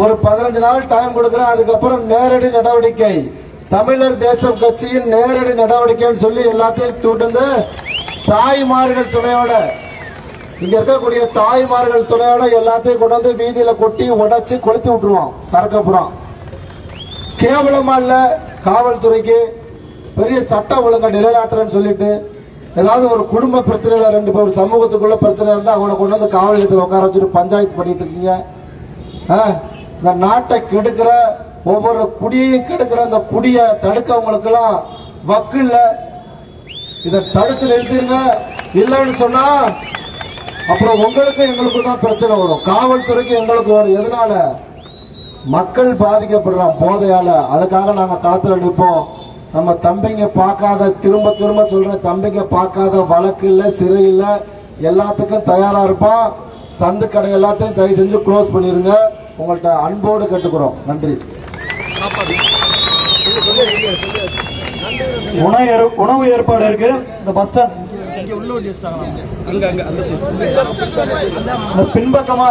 ஒரு 15 நாள் டைம் கொடுக்குறேன். அதுக்கப்புறம் நேரடி நடவடிக்கை, தமிழர் தேசம் கட்சியின் நேரடி நடவடிக்கைன்னு சொல்லி எல்லாத்தையும் தூட்டு தாய்மார்கள் துணையோட, இங்க இருக்கக்கூடிய தாய்மார்கள் துணையோட எல்லாத்தையும் கொண்டு வந்து வீதியில கொட்டி உடைச்சு கொளுத்தி விட்டுருவோம். சரக்கப்புறம் கேவலமா இல்ல, காவல்துறைக்கு பெரிய சட்ட ஒழுங்கை நிலைநாட்டுறேன்னு சொல்லிட்டு ஏதாவது ஒரு குடும்ப பிரச்சனையில 2 பேர் சமூகத்துக்குள்ள பிரச்சனை இருந்தா அவனை கொண்டு வந்து காவல் நிலையத்தில் உட்கார வச்சுட்டு பஞ்சாயத்து பண்ணிட்டு இருக்கீங்க. இந்த நாட்டை கெடுக்கிற, ஒவ்வொரு குடியையும் கெடுக்கிற இந்த குடியை தடுக்கவங்களுக்கு எல்லாம் வக்கு இல்ல. இதை தடுத்து நிறுத்திருங்க. இல்லைன்னு சொன்னா அப்புறம் உங்களுக்கு எங்களுக்கும் தான் பிரச்சனை வரும். காவல்துறைக்கு எங்களுக்கு வரும். எதனால? மக்கள் பாதிக்கப்படுறான் போதையால. அதுக்காக நாங்க களத்துல நிற்போம். நம்ம தம்பிங்க பார்க்காத, திரும்ப திரும்ப சொல்றேன், தம்பிங்க பார்க்காத வழக்கு இல்ல, சிறை இல்ல, எல்லாத்துக்கும் தயாரா இருப்போம். சந்து கடை எல்லாத்தையும் தயவு செஞ்சு க்ளோஸ் பண்ணிருங்க. உங்கள்கிட்ட அன்போடு கேட்டுக்கிறோம். நன்றி. உணவு ஏற்பாடு இருக்கு. இந்த பஸ் ஸ்டாண்ட் பின்பக்கமா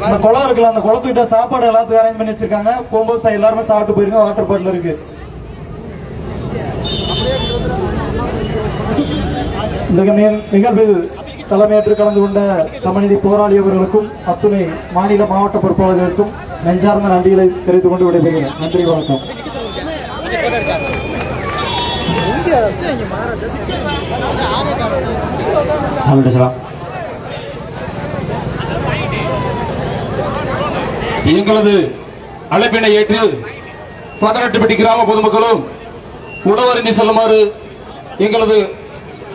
அந்த குளம் இருக்குல்ல, அந்த குளத்துக்கிட்ட சாப்பாடு எல்லாத்துக்கும் அரேஞ்ச் பண்ணி வச்சிருக்காங்க. போகும்போது எல்லாருமே சாப்பிட்டு போயிருங்க. வாட்டர் பாட்டில் இருக்கு. இந்த நிகழ்வில் தலைமையேற்று கலந்து கொண்ட சமநீதி போராளி அவர்களுக்கும் அத்துணை மாநில மாவட்ட பொறுப்பாளர்களுக்கும் நெஞ்சார்ந்த நன்றிகளை தெரிவித்துக் கொண்டு விடைபெறுகிறேன். நன்றி, வணக்கம். எங்களது அழைப்பினை ஏற்று 18 பட்டி கிராம பொதுமக்களும் உணவருந்தி செல்லுமாறு எங்களது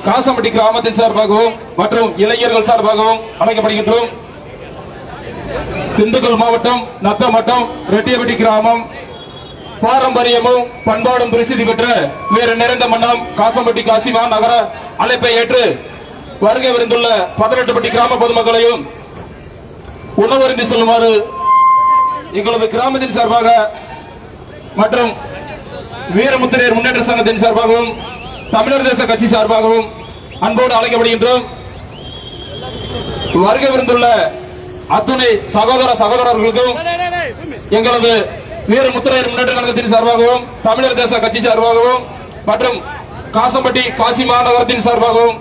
காசம்பட்டி கிராமத்தின் சார்பாகவும் மற்றும் இளைஞர்கள் சார்பாகவும் அமைக்கப்படுகின்றோம். திண்டுக்கல் மாவட்டம் நத்தம் வட்டம் ரெட்டியப்பட்டி கிராமம் பாரம்பரியமும் பண்பாடும் பிரசித்தி பெற்ற வேறு நிறைந்த மன்னம் காசம்பட்டி காசிமா நகர அழைப்பை ஏற்று வருகை விருந்துள்ள 18 பட்டி கிராம பொதுமக்களையும் உணவருந்தி செல்லுமாறு எங்களது கிராமத்தின் சார்பாக மற்றும் வீரமுத்திரையர் முன்னேற்ற சங்கத்தின் சார்பாகவும் தமிழர் தேச கட்சி சார்பாகவும் அன்போடு அழைக்கப்படுகின்றோம். வருகை விருந்துள்ள அத்துணை சகோதரர்களுக்கும் எங்களது வீரமுத்திரையர் முன்னேற்ற கழகத்தின் சார்பாகவும் தமிழர் தேச கட்சி சார்பாகவும் மற்றும் காசம்பட்டி காசி மாநகரத்தின் சார்பாகவும்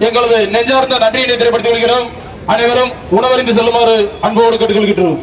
எங்களது நெஞ்சார்ந்த நன்றியினை தெரிவித்துக் கொள்கிறோம். அனைவரும் உணவறிந்து செல்லுமாறு அன்போடு கேட்டுக்கொள்கின்றோம்.